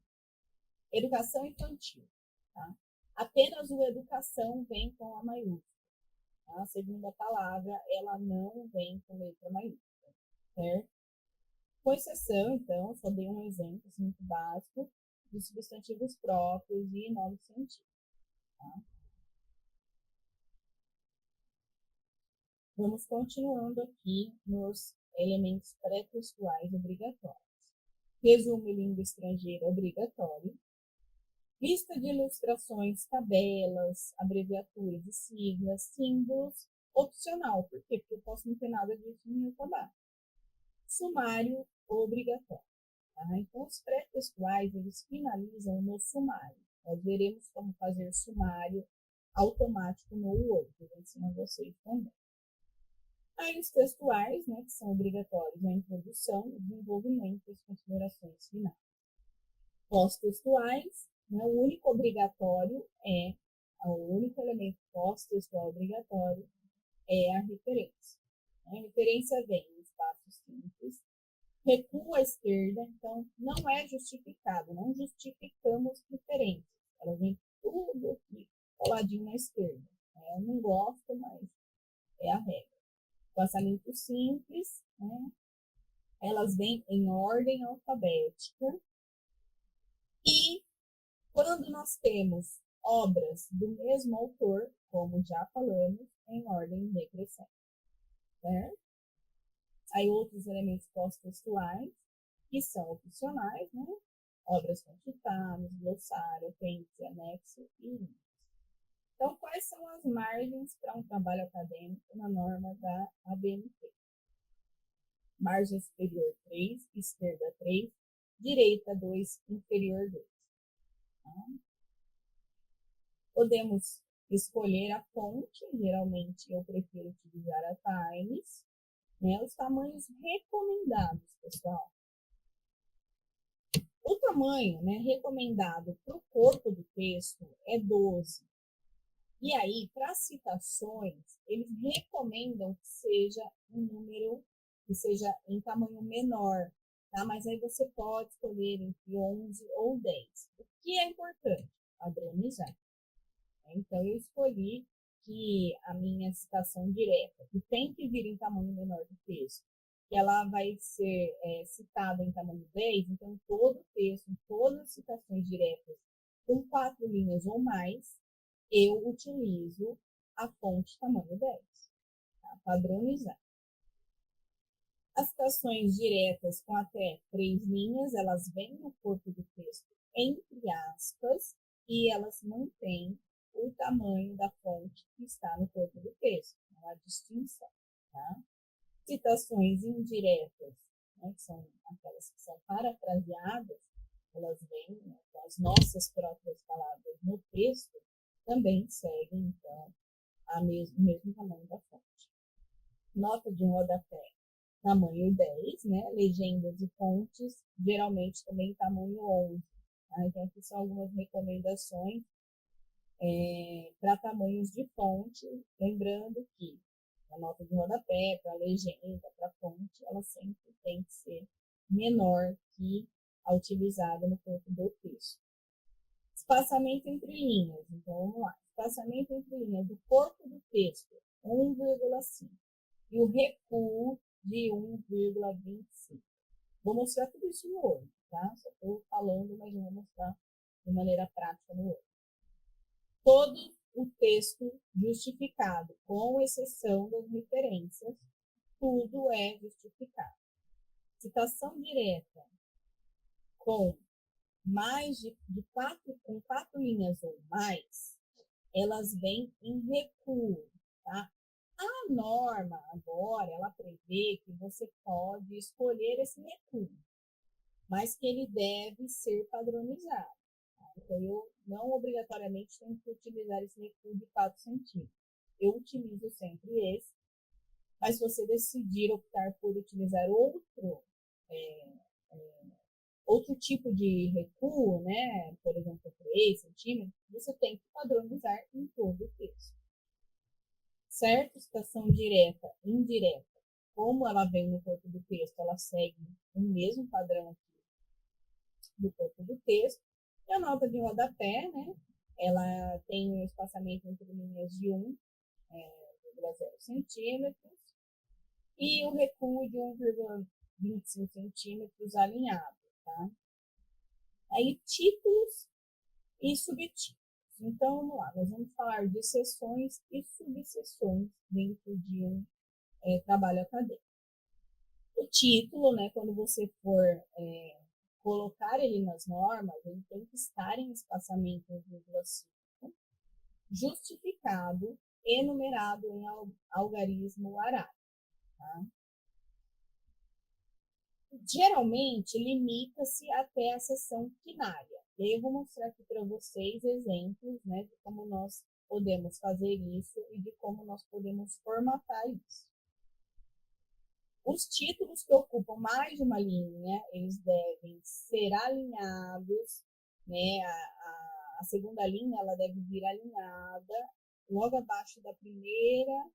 educação infantil. Tá? Apenas o educação vem com a maiúscula. Tá? A segunda palavra, ela não vem com letra maiúscula. Certo? Com exceção, então, só dei um exemplo assim, muito básico de substantivos próprios e nomes científicos. Tá? Vamos continuando aqui nos elementos pré-textuais obrigatórios. Resumo em língua estrangeira obrigatório. Lista de ilustrações, tabelas, abreviaturas e siglas, símbolos, opcional. Por quê? Porque eu posso não ter nada disso no meu trabalho. Sumário obrigatório. Tá? Então, os pré-textuais, eles finalizam no sumário. Nós veremos como fazer sumário automático no Word. Eu vou ensinar vocês também. Aí os textuais, né, que são obrigatórios na introdução, o desenvolvimento e as considerações finais. Pós-textuais, né, o único obrigatório o único elemento pós-textual obrigatório é a referência. A referência vem em espaço simples, recuo à esquerda, então não é justificado, não justificamos referências. Ela vem tudo aqui coladinho na esquerda. Eu não gosto, mas é a regra. Espaçamento simples, né? Elas vêm em ordem alfabética. E quando nós temos obras do mesmo autor, como já falamos, em ordem decrescente. Certo? Aí outros elementos pós-textuais, que são opcionais, né? Obras com ditados, glossário, apêndice, anexo e índice. Então, quais são as margens para um trabalho acadêmico na norma da ABNT? Margem superior 3, esquerda 3, direita 2, inferior 2. Tá? Podemos escolher a fonte, geralmente eu prefiro utilizar a Times, né? Os tamanhos recomendados, pessoal. O tamanho, né, recomendado para o corpo do texto é 12. E aí, para citações, eles recomendam que seja um número que seja em tamanho menor, tá? Mas aí você pode escolher entre 11 ou 10. O que é importante? Padronizar. Então, eu escolhi que a minha citação direta, que tem que vir em tamanho menor do texto, que ela vai ser citada em tamanho 10, então todo o texto, todas as citações diretas com 4 linhas ou mais, eu utilizo a fonte tamanho 10, tá? Padronizar. As citações diretas com até 3 linhas, elas vêm no corpo do texto entre aspas e elas mantêm o tamanho da fonte que está no corpo do texto, não há distinção. Tá? Citações indiretas, né, que são aquelas que são parafraseadas, elas vêm, né, com as nossas próprias palavras no texto, também seguem, então, o mesmo tamanho da fonte. Nota de rodapé, tamanho 10, né? Legendas e fontes, geralmente também tamanho 11. Tá? Então, aqui são algumas recomendações para tamanhos de fonte, lembrando que a nota de rodapé, para a legenda, para a fonte, ela sempre tem que ser menor que a utilizada no corpo do texto. Espaçamento entre linhas. Então, vamos lá. Espaçamento entre linhas do corpo do texto, 1,5. E o recuo de 1,25. Vou mostrar tudo isso no Word, tá? Só estou falando, mas não vou mostrar de maneira prática no Word. Todo o texto justificado, com exceção das referências, tudo é justificado. Citação direta com mais de quatro linhas ou mais, elas vêm em recuo, tá? A norma agora, ela prevê que você pode escolher esse recuo, mas que ele deve ser padronizado. Tá? Então, eu não obrigatoriamente tenho que utilizar esse recuo de 4 centímetros. Eu utilizo sempre esse, mas se você decidir optar por utilizar outro tipo de recuo, né, por exemplo, 3 centímetros, você tem que padronizar em todo o texto. Certo? Citação direta, indireta, como ela vem no corpo do texto, ela segue o mesmo padrão aqui do corpo do texto. E a nota de rodapé, né, ela tem um espaçamento entre linhas de 1,0 centímetros e o recuo de 1,25 centímetros alinhado, tá? Aí, títulos e subtítulos. Então, vamos lá, nós vamos falar de seções e subseções dentro de um trabalho acadêmico. O título, né, quando você for colocar ele nas normas, ele tem que estar em espaçamento 1,5, justificado e numerado em algarismo arábico. Tá? Geralmente, limita-se até a seção primária. E aí eu vou mostrar aqui para vocês exemplos, né, de como nós podemos fazer isso e de como nós podemos formatar isso. Os títulos que ocupam mais de uma linha, eles devem ser alinhados, né? A segunda linha, ela deve vir alinhada logo abaixo da primeira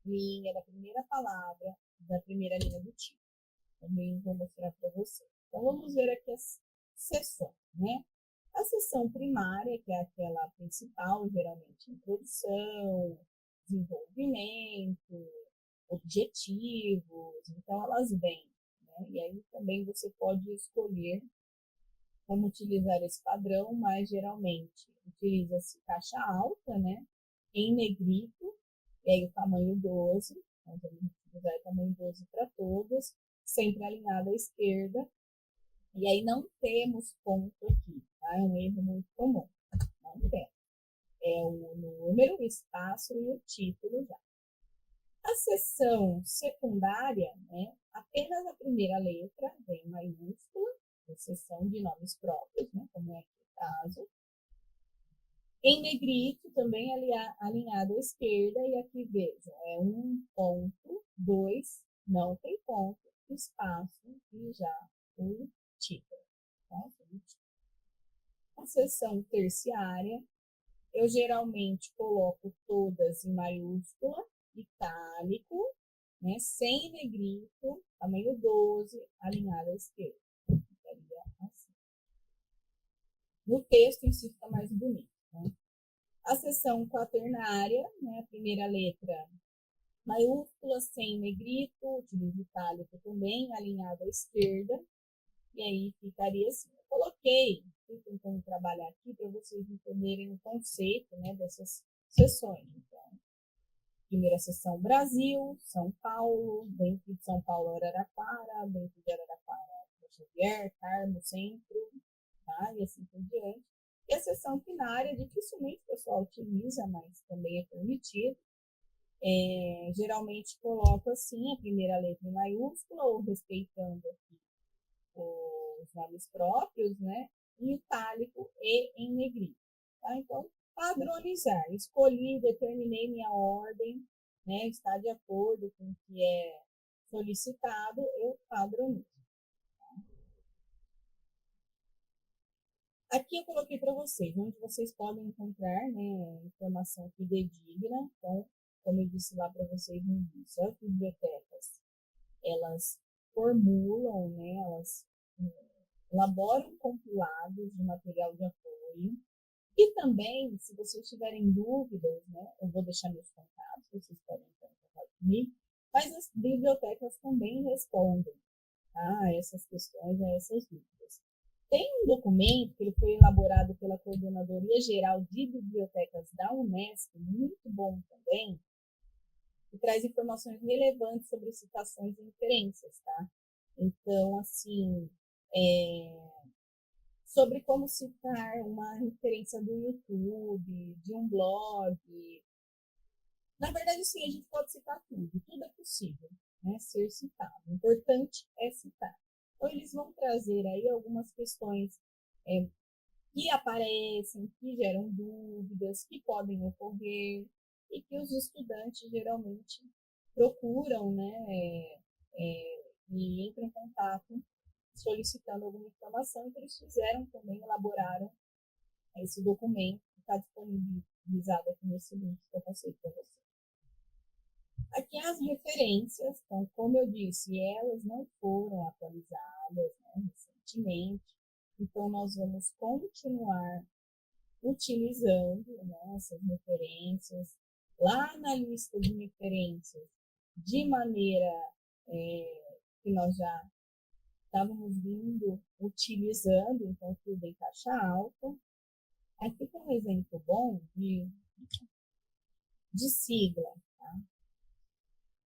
linha, da primeira palavra, da primeira linha do título. Também vou mostrar para vocês. Então, vamos ver aqui as seções, né? A seção primária, que é aquela principal, geralmente introdução, desenvolvimento, objetivos, então elas vêm, né? E aí também você pode escolher como utilizar esse padrão, mas geralmente utiliza-se caixa alta, né? Em negrito, e aí o tamanho 12, então vamos utilizar o tamanho 12 para todas, sempre alinhado à esquerda, e aí não temos ponto aqui, tá? É um erro muito comum, não temos. É o número, o espaço e o título já. A seção secundária, né, apenas a primeira letra vem maiúscula, seção de nomes próprios, né, como é aqui o caso. Em negrito, também alinhado à esquerda, e aqui vejam, é 1,2, não tem ponto, espaço e já o título. Tá? A seção terciária, eu geralmente coloco todas em maiúscula, itálico, né, sem negrito, tamanho 12, alinhado à esquerda. Ficaria assim. No texto em si fica mais bonito. Né? A seção quaternária, né, a primeira letra maiúscula, sem negrito, utilizo itálico também, alinhado à esquerda, e aí ficaria assim. Eu coloquei, estou tentando trabalhar aqui para vocês entenderem o conceito, né, dessas seções. Então, primeira seção Brasil, São Paulo, dentro de São Paulo, Araraquara, dentro de Araraquara, Xavier, Carmo, Centro, tá? E assim por diante. E a seção primária, dificilmente o pessoal utiliza, mas também é permitido. Geralmente coloco assim a primeira letra em maiúscula, ou respeitando aqui os nomes próprios, né? Em itálico e em negrito. Tá? Então, padronizar. Escolhi, determinei minha ordem, né? Está de acordo com o que é solicitado, eu padronizo. Aqui eu coloquei para vocês, onde vocês podem encontrar, né, informação fidedigna. Então, como eu disse lá para vocês no início, as bibliotecas, elas formulam, né, elas elaboram compilados de material de apoio. E também, se vocês tiverem dúvidas, né, eu vou deixar meus contatos, vocês podem entrar em contato comigo, mas as bibliotecas também respondem, tá, a essas questões, a essas dúvidas. Tem um documento que ele foi elaborado pela Coordenadoria Geral de Bibliotecas da Unesp, muito bom também, que traz informações relevantes sobre citações e referências, tá? Então, assim, sobre como citar uma referência do YouTube, de um blog. Na verdade, sim, a gente pode citar tudo é possível, né, ser citado. O importante é citar. Então, eles vão trazer aí algumas questões que aparecem, que geram dúvidas, que podem ocorrer e que os estudantes geralmente procuram, né, e entram em contato solicitando alguma informação, então eles fizeram também, elaboraram esse documento que está disponibilizado aqui nesse link que eu passei para você. Aqui as referências, então, como eu disse, elas não foram atualizadas, né, recentemente, então nós vamos continuar utilizando, né, essas referências lá na lista de referências de maneira que nós já estávamos vindo utilizando, então tudo em caixa alta. Aqui tem um exemplo bom de sigla. Tá?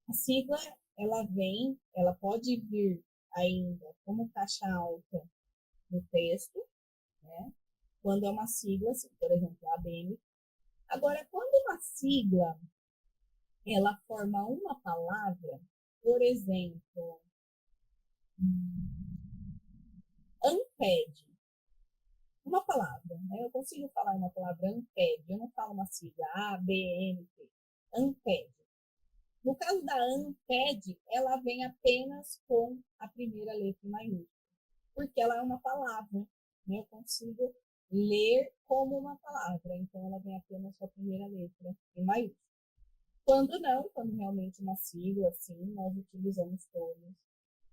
A sigla, ela pode vir ainda como caixa alta no texto, né? Quando é uma sigla, assim, por exemplo, a ABM. Agora, quando uma sigla, ela forma uma palavra, por exemplo, ANPED, uma palavra, né? Eu consigo falar uma palavra ANPED, eu não falo uma sigla A, B, N, P, ANPED. No caso da ANPED, ela vem apenas com a primeira letra maiúscula, porque ela é uma palavra, né? Eu consigo ler como uma palavra, então ela vem apenas com a primeira letra em maiúscula. Quando não, quando realmente uma sigla, assim, nós utilizamos todas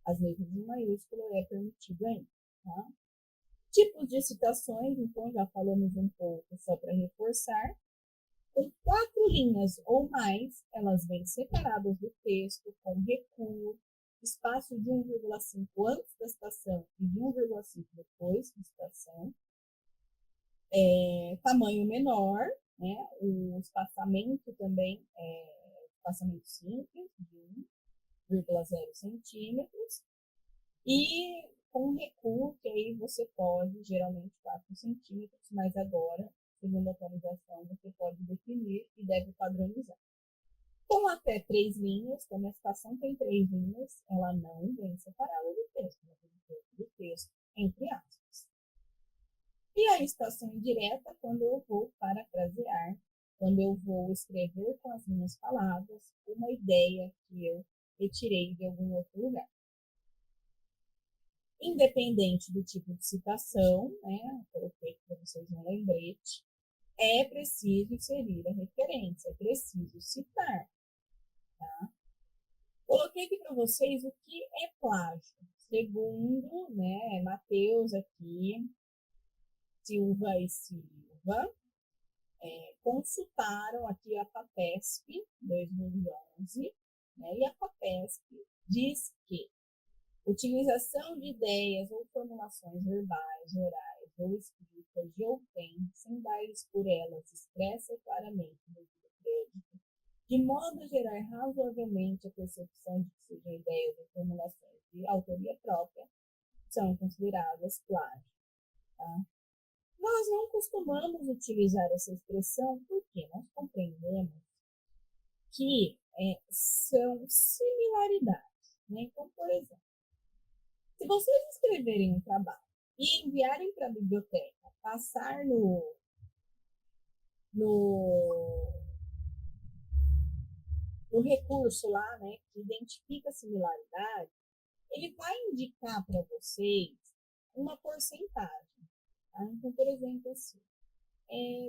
as letras em maiúsculo, é permitido ainda, tá? Tipos de citações, então já falamos um pouco só para reforçar. Com 4 linhas ou mais, elas vêm separadas do texto, com recuo, espaço de 1,5 antes da citação e de 1,5 depois da citação. Tamanho menor, né? O espaçamento também é espaçamento simples, de 1,0 centímetros. E com recuo, que aí você pode, geralmente 4 centímetros, mas agora, segundo a atualização, você pode definir e deve padronizar. Com até 3 linhas, como a citação tem 3 linhas, ela não vem separada do texto, ela vem do texto, entre aspas. E a citação indireta, quando eu vou parafrasear, quando eu vou escrever com as minhas palavras uma ideia que eu retirei de algum outro lugar. Independente do tipo de citação, né, coloquei para vocês um lembrete, é preciso inserir a referência, é preciso citar. Tá? Coloquei aqui para vocês o que é plágio. Segundo, né, Mateus aqui, Silva e Silva, consultaram aqui a FAPESP 2011, né, e a FAPESP diz que utilização de ideias ou formulações verbais, orais ou escritas de outrem, sem dar-lhes por elas expressa e claramente no crédito, de modo a gerar razoavelmente a percepção de que sejam ideias ou formulações de autoria própria, são consideradas plágio. Tá? Nós não costumamos utilizar essa expressão porque nós compreendemos que são similaridades. Né? Então, por exemplo, se vocês escreverem um trabalho e enviarem para a biblioteca, passar no recurso lá, né, que identifica a similaridade, ele vai indicar para vocês uma porcentagem. Tá? Então, por exemplo, assim,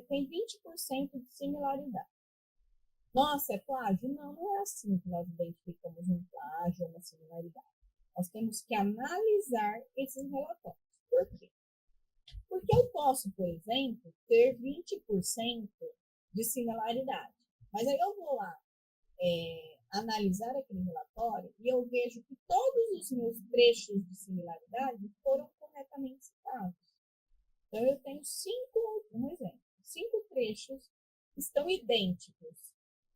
tem 20% de similaridade. Nossa, é plágio? Não, não é assim que nós identificamos um plágio ou uma similaridade. Nós temos que analisar esses relatórios. Por quê? Porque eu posso, por exemplo, ter 20% de similaridade. Mas aí eu vou lá analisar aquele relatório e eu vejo que todos os meus trechos de similaridade foram com corretamente citados. Então, eu tenho um exemplo, 5 trechos que estão idênticos,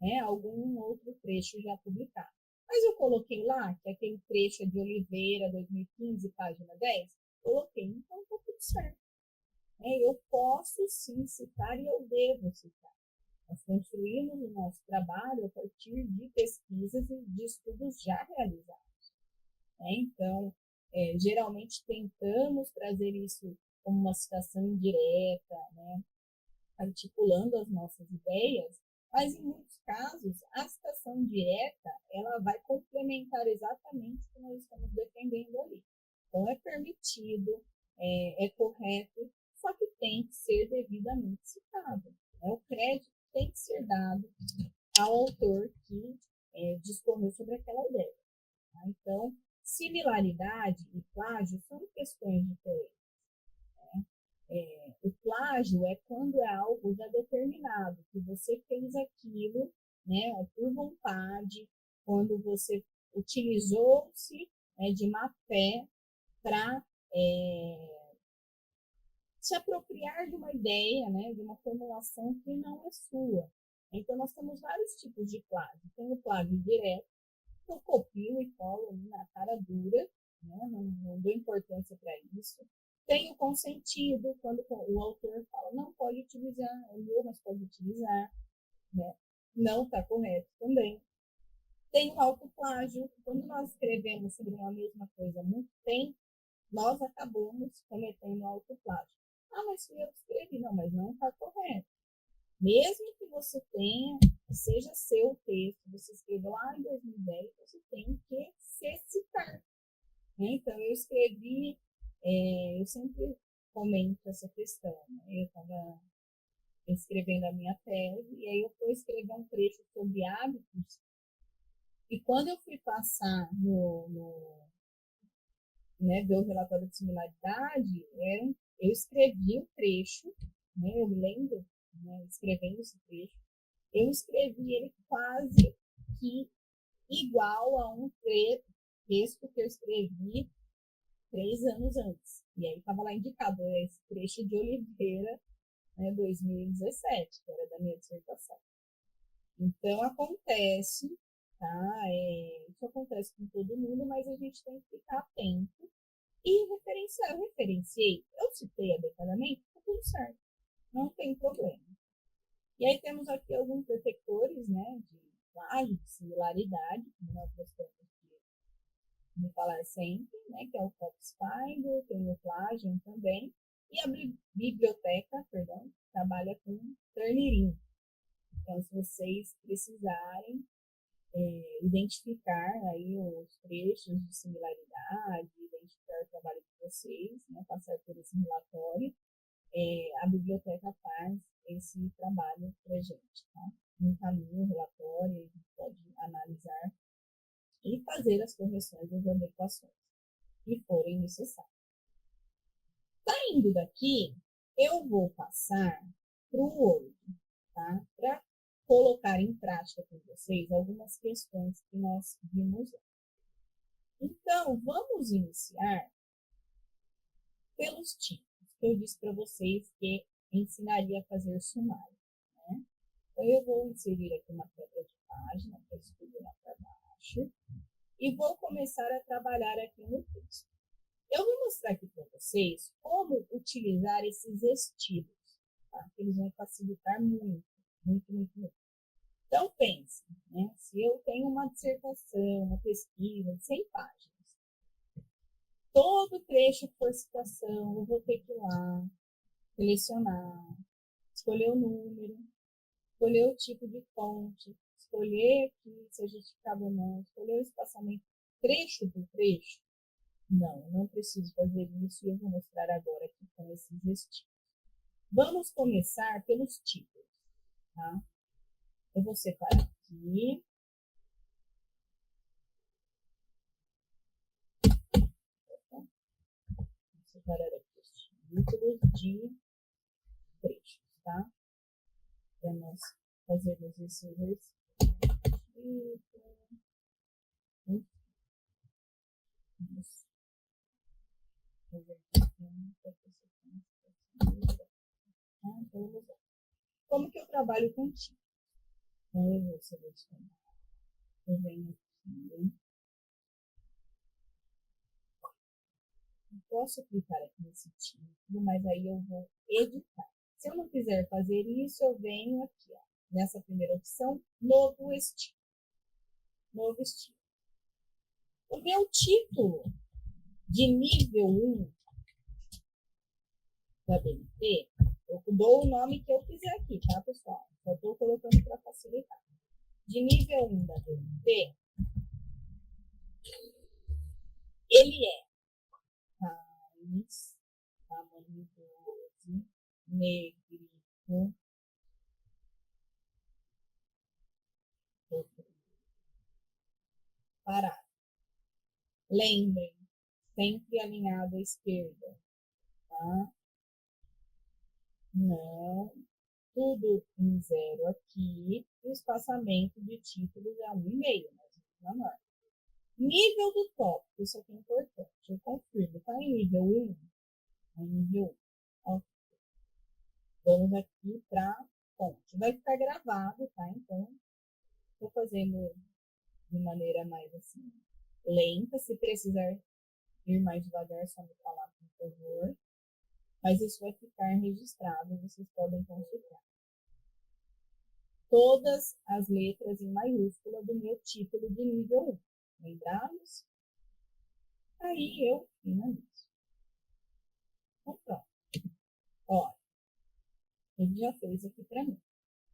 né, algum outro trecho já publicado. Mas eu coloquei lá, que aquele trecho é de Oliveira, 2015, página 10, coloquei, então está tudo certo. Eu posso sim citar e eu devo citar. Nós construímos o nosso trabalho a partir de pesquisas e de estudos já realizados. Então, geralmente tentamos trazer isso como uma citação indireta, né, articulando as nossas ideias, mas em muitos casos a citação direta ela vai complementar exatamente o que nós estamos defendendo ali. Então, é permitido, é correto, só que tem que ser devidamente citado. O crédito tem que ser dado ao autor que discorreu sobre aquela ideia. Tá? Então, similaridade e plágio são questões diferentes. O plágio é quando é algo já determinado, que você fez aquilo, né, por vontade, quando você utilizou-se de má fé para se apropriar de uma ideia, né, de uma formulação que não é sua. Então, nós temos vários tipos de plágio. Tem o plágio direto, que eu copio e colo na cara dura, né, não dou importância para isso. Tem o consentido, quando o autor fala, não pode utilizar, é meu, mas pode utilizar, né? Não está correto também. Tem o autoplágio, quando nós escrevemos sobre uma mesma coisa há muito tempo, nós acabamos cometendo autoplágio. Mas fui eu que escrevi. Não, mas não está correto. Mesmo que você tenha, seja seu texto, você escreveu lá em 2010, você tem que se citar. Então, eu escrevi, eu sempre comento essa questão. Né? Eu estava escrevendo a minha tese, e aí eu fui escrever um trecho sobre hábitos, e quando eu fui passar ver o relatório de similaridade, eu escrevi o trecho, né, eu me lembro, né, escrevendo esse trecho, eu escrevi ele quase que igual a um texto que eu escrevi 3 anos antes. E aí estava lá indicado esse trecho de Oliveira, né, 2017, que era da minha dissertação. Então, acontece, tá? Isso acontece com todo mundo, mas a gente tem que ficar atento e referenciar. Eu referenciei, eu citei adequadamente, está tudo certo, não tem problema. E aí temos aqui alguns detectores, né, de plágio, de similaridade, como nós gostamos de falar sempre, né, que é o Fox Finder, tem o Plagium também, e a biblioteca, trabalha com Turnitin. Então, se vocês precisarem identificar aí os trechos de similaridade, identificar o trabalho de vocês, né, passar por esse relatório, a biblioteca faz esse trabalho para a gente, tá? Encaminha o relatório, a gente pode analisar e fazer as correções e as adequações que forem necessárias. Saindo daqui, eu vou passar para o Word, tá? Para colocar em prática com vocês algumas questões que nós vimos lá. Então, vamos iniciar pelos tipos, que eu disse para vocês que ensinaria a fazer sumário. Né? Então, eu vou inserir aqui uma quebra de página para escrever para baixo e vou começar a trabalhar aqui no texto. Eu vou mostrar aqui para vocês como utilizar esses estilos, tá? Que eles vão facilitar muito, muito, muito, muito. Então, pense, né? Se eu tenho uma dissertação, uma pesquisa de 100 páginas, todo trecho que for citação, eu vou ter que ir lá, selecionar, escolher o número, escolher o tipo de fonte, escolher que se é justificado ou não, escolher o espaçamento, trecho por trecho. Não, eu não preciso fazer isso e eu vou mostrar agora aqui com esses estilos. Vamos começar pelos tipos, tá? Eu vou separar aqui. Vou separar aqui os títulos de trechos, tá? Para nós fazermos esse exercício. Vamos fazer Então, como que eu trabalho contigo? Então, eu vou selecionar. Eu venho aqui. Eu posso clicar aqui nesse título, mas aí eu vou editar. Se eu não quiser fazer isso, eu venho aqui, ó, nessa primeira opção, novo estilo. Novo estilo. O meu título de nível 1 da BNT, eu dou o nome que eu quiser aqui, tá, pessoal? Só estou colocando para facilitar. De nível 1 da BNT, ele é Times, tamanho 12, negrito, parado. Lembrem, sempre alinhado à esquerda, tá? Não, tudo em 0 aqui, e o espaçamento de títulos é 1,5, mas na norma. Nível do tópico, isso aqui é importante, eu confirmo, tá em nível 1? Tá em nível 1. Ok. Vamos aqui para fonte. Vai ficar gravado, tá? Então, estou fazendo de maneira mais assim, lenta, se precisar ir mais devagar, só me falar, por favor. Mas isso vai ficar registrado, vocês podem consultar. Todas as letras em maiúscula do meu título de nível 1. Lembramos? Aí eu finalizo. Então, pronto. Ó, ele já fez aqui para mim.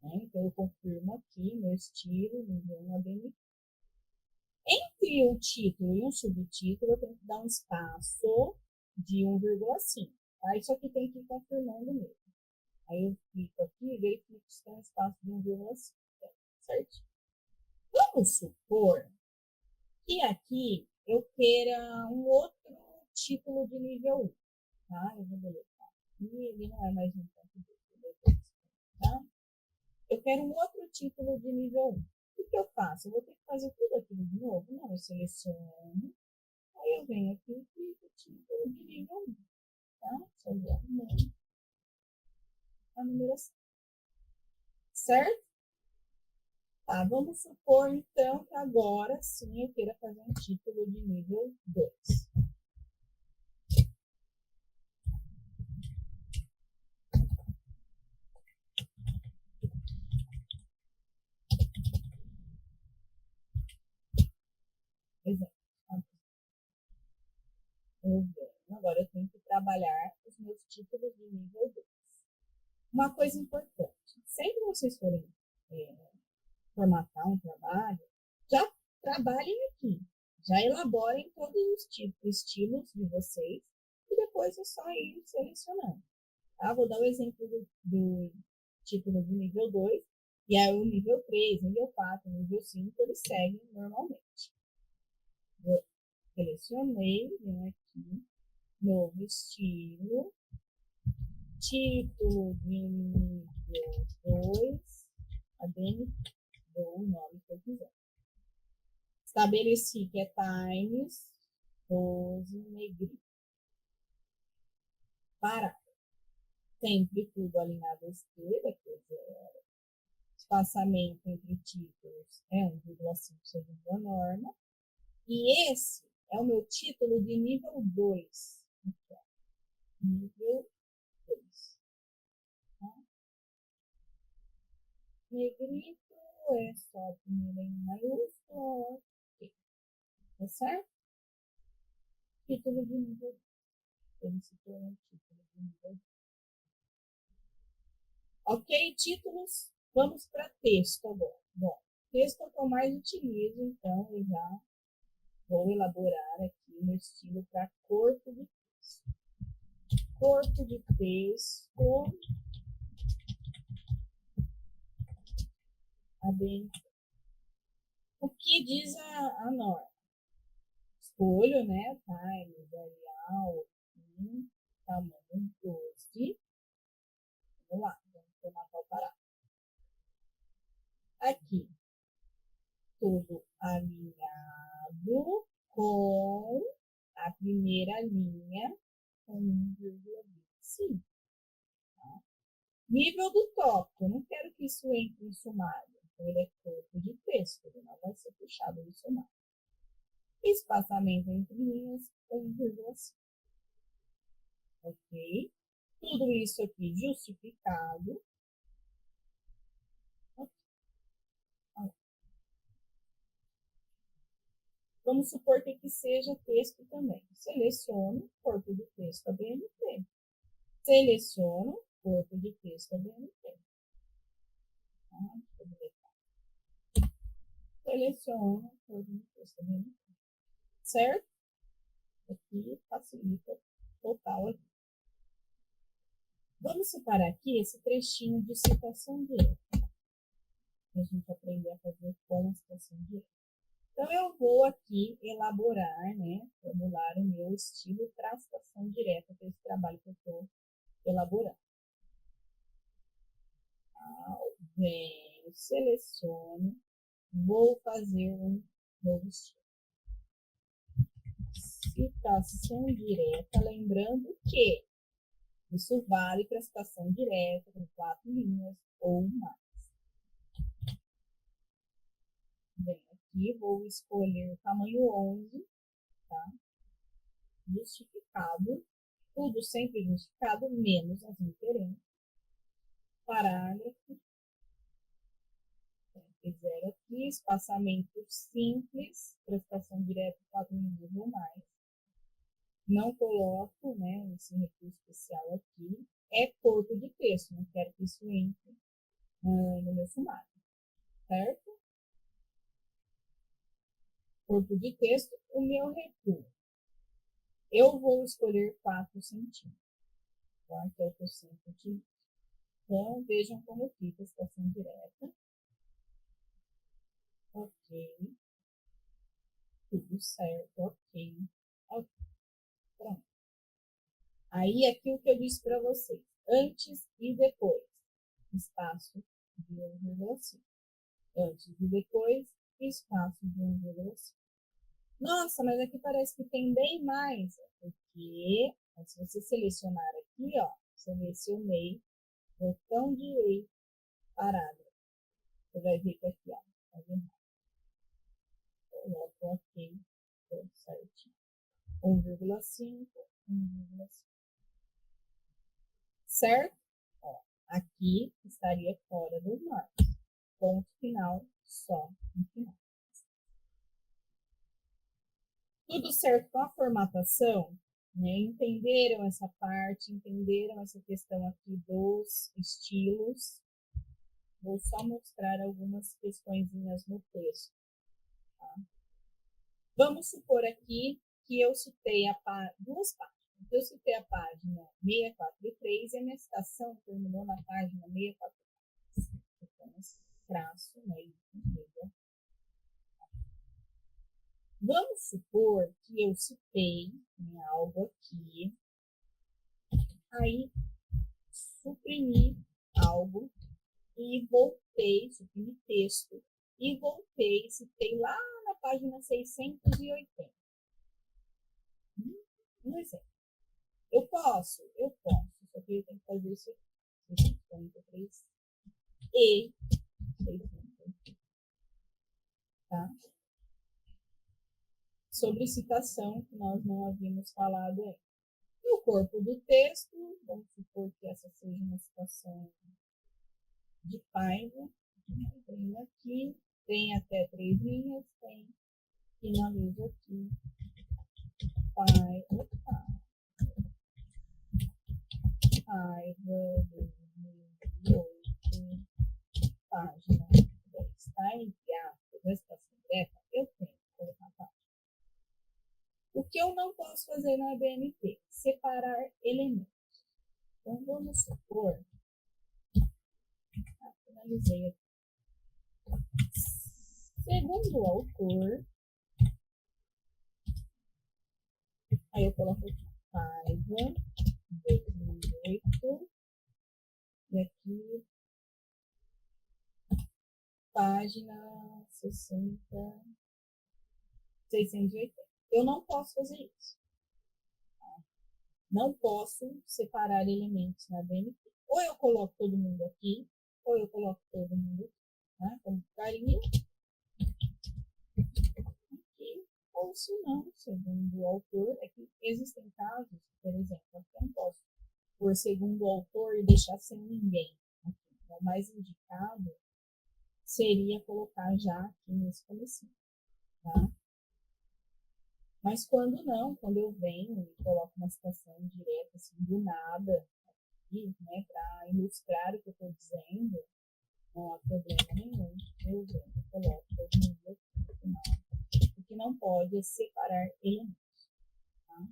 Né? Então, eu confirmo aqui meu estilo, nível 1 ABN. Entre um título e um subtítulo, eu tenho que dar um espaço de 1,5. Tá? Isso aqui tem que ir confirmando mesmo. Aí eu clico aqui e verifico se tem um espaço de 1,5. Certo? Vamos supor que aqui eu queira um outro título de nível 1. Tá? Eu vou deletar aqui, ele não é mais um ponto 2. Tá? Eu quero um outro título de nível 1. O que eu faço? Eu vou ter que fazer tudo aquilo de novo? Não, eu seleciono. Aí eu venho aqui e clico título de nível 1. Tá? Só arrumando a numeração. Certo? Tá, vamos supor, então, que agora sim eu queira fazer um título de nível 2. Exemplo. Agora eu tenho que trabalhar os meus títulos de nível 2. Uma coisa importante, sempre que vocês forem formatar um trabalho, já trabalhem aqui, já elaborem todos os estilos de vocês e depois é só ir selecionando. Tá? Vou dar o exemplo do título de nível 2, e aí o nível 3, nível 4, nível 5, eles seguem normalmente. Eu selecionei, venho aqui, novo estilo, título de nível 2, ABN, dou o nome que eu quiser. Estabeleci que é Times 12 negrito. Parado. Sempre tudo alinhado à esquerda, que é 0. Espaçamento entre títulos é 1,5 segundo a norma. E esse é o meu título de nível 2. Então, nível 2. Tá? Negrito é só a primeira em maiúsculo. Ok. Tá certo? Título de nível 2. Ele se torna título de nível 2. Ok, títulos. Vamos para texto agora. Bom, texto é o que eu mais utilizo, então eu já vou elaborar aqui no estilo para corpo de texto. Corpo de texto. O que diz a norma? Escolho, né? Time, varial, tamanho 12. Vamos lá, vamos formatar o parágrafo. Aqui, tudo alinhado com a primeira linha com 1,2. tópico, eu não quero que isso entre em sumário. Então, ele é corpo de texto, ele não vai ser puxado do sumário. Espaçamento entre linhas, 1,5. Ok? Tudo isso aqui justificado. Vamos supor que aqui seja texto também. Seleciono corpo de texto ABNT. Seleciono corpo de texto ABNT. Seleciono corpo de texto ABNT. Certo? Aqui facilita total aqui. Vamos separar aqui esse trechinho de citação direta. Para a gente aprender a fazer com a citação direta. Então, eu vou aqui elaborar, né, formular o meu estilo para citação direta para esse trabalho que eu estou elaborando. Venho, seleciono, vou fazer um novo estilo. Citação direta, lembrando que isso vale para citação direta, com 4 linhas ou mais. Venho aqui, vou escolher o tamanho 11, tá? Justificado, tudo sempre justificado, menos as inferências. Parágrafo. Fizer aqui, espaçamento simples, para citação direta, 4 linhas ou mais. Não coloco, né, esse recurso especial aqui. É corpo de texto, não quero que isso entre no meu sumário, certo? Corpo de texto, o meu recuo. Eu vou escolher 4 centímetros, tá? Que é o que eu sempre utilizo. Então, vejam como fica a citação direta. Ok. Tudo certo, ok. Ok. Pronto. Aí, aqui o que eu disse para vocês. Antes e depois. Espaço de 1,5. Antes e depois, espaço de 1,5. Nossa, mas aqui parece que tem bem mais. Porque, se você selecionar aqui, ó, selecionei, botão direito, parágrafo. Você vai ver que aqui, ó, tá vendo? Coloco ok, tudo certinho. 1,5, 1,5. Certo? Ó, aqui estaria fora dos marcos. Ponto final, só no final. Tudo certo com a formatação? Né? Entenderam essa parte? Entenderam essa questão aqui dos estilos? Vou só mostrar algumas questõezinhas no texto. Tá? Vamos supor aqui que eu citei duas páginas. Eu citei a página 643 e a minha citação terminou na página 643. Então, esse traço, né? Vamos supor que eu citei algo aqui, aí suprimi algo e voltei, suprimi texto e voltei, citei lá na página 680. Um exemplo. Eu posso, só que eu tenho que fazer isso aqui. 643 e 680. Tá? Sobre citação, que nós não havíamos falado ainda. No corpo do texto, vamos supor que essa seja uma citação de Paiva. Tenho aqui, tem até 3 linhas, tem, finalizo aqui. Paiva, Paiva, 2008, página 10. Tá? Entre aspas, a citação direta, eu tenho que colocar a página. O que eu não posso fazer na ABNT? Separar elementos. Então, vamos supor. Finalizei aqui. Segundo o autor, aí eu coloco aqui, Paiva, 2008, e aqui, página 60, 680. Eu não posso fazer isso. Não posso separar elementos na BNT. Ou eu coloco todo mundo aqui, ou eu coloco todo mundo, né, como carinho, aqui, ou se não, segundo o autor, é que existem casos, por exemplo, eu não posso por segundo o autor e deixar sem ninguém. Aqui. Então, o mais indicado seria colocar já aqui nesse comecinho, tá? Mas quando não, quando eu venho e coloco uma citação direta, assim, do nada, aqui, né, para ilustrar o que eu estou dizendo, não há problema nenhum. Eu venho e coloco todo mundo aqui no final. O que não pode é separar elementos, tá?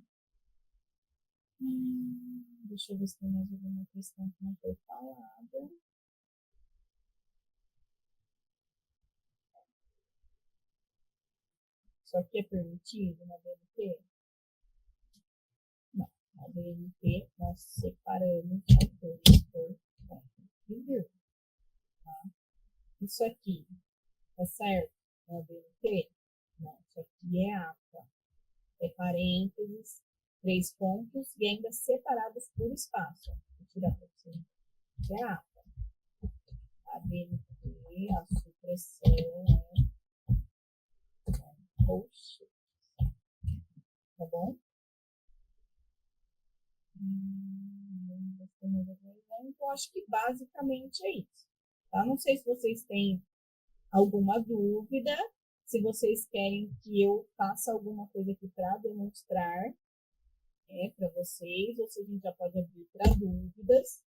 Deixa eu ver se tem mais alguma questão que não foi falada. Só que é permitido na BNT? Não. Na BNT, nós separamos autores por ponto e vírgula. Tá? Isso aqui, tá certo? Na BNT? Não. Isso aqui é APA. É parênteses, 3 pontos e ainda separados por espaço. Vou tirar para você. Isso é APA. A BNT, a supressão é post. Tá bom? Então, acho que basicamente é isso. Tá? Não sei se vocês têm alguma dúvida, se vocês querem que eu faça alguma coisa aqui para demonstrar para vocês, ou se a gente já pode abrir para dúvidas.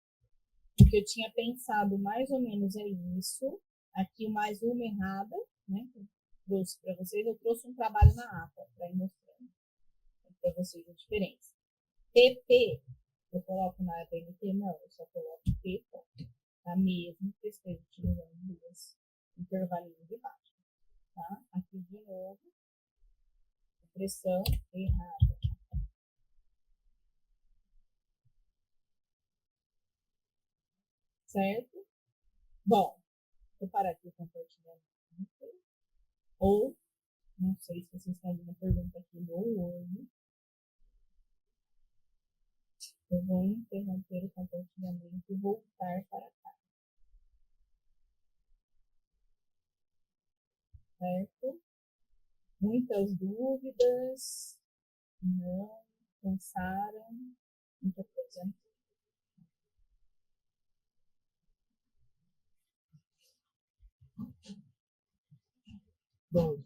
O que eu tinha pensado mais ou menos é isso. Aqui mais uma errada, né? Trouxe para vocês. Eu trouxe um trabalho na APA para ir mostrando para vocês a diferença. PP, eu coloco na BNT? Não, eu só coloco P, tá? Mesmo que esteja utilizando duas intervalinhos de baixo, tá? Aqui de novo, expressão errada. Certo? Bom, vou parar aqui o compartilhamento. Ou, não sei se vocês têm alguma pergunta aqui no Word. Eu vou interromper o compartilhamento e voltar para cá. Certo? Muitas dúvidas? Não? Pensaram? Muita coisa. Bom,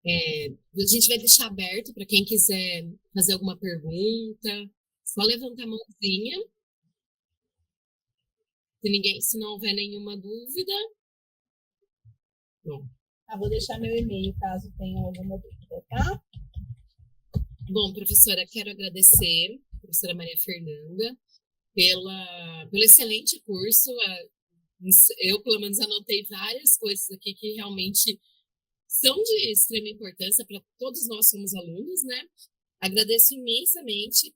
a gente vai deixar aberto para quem quiser fazer alguma pergunta. Só levantar a mãozinha. Se não houver nenhuma dúvida. Bom. Vou deixar meu e-mail caso tenha alguma dúvida, tá? Bom, professora, quero agradecer, professora Maria Fernanda, pelo excelente curso. Eu, pelo menos, anotei várias coisas aqui que realmente são de extrema importância para todos nós somos alunos, né? Agradeço imensamente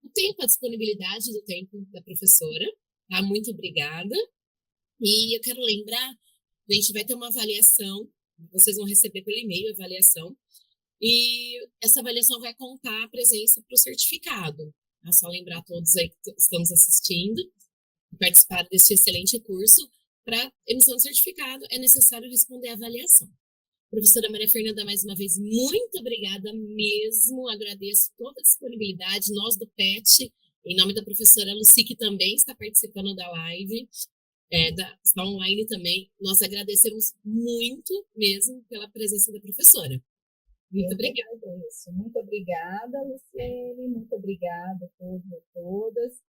o tempo, a disponibilidade do tempo da professora, tá? Muito obrigada. E eu quero lembrar, a gente vai ter uma avaliação, vocês vão receber pelo e-mail a avaliação, e essa avaliação vai contar a presença para o certificado. É só lembrar a todos aí que estamos assistindo e participaram desse excelente curso. Para emissão de certificado, é necessário responder à avaliação. Professora Maria Fernanda, mais uma vez, muito obrigada mesmo. Agradeço toda a disponibilidade. Nós do PET, em nome da professora Lucy, que também está participando da live, está online também, nós agradecemos muito mesmo pela presença da professora. Muito obrigada. Muito obrigada, Luciene. Muito obrigada a todos e todas.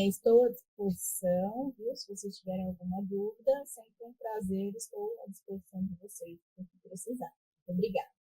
Estou à disposição, viu? Se vocês tiverem alguma dúvida, sempre um prazer, estou à disposição de vocês, se precisar. Muito obrigada.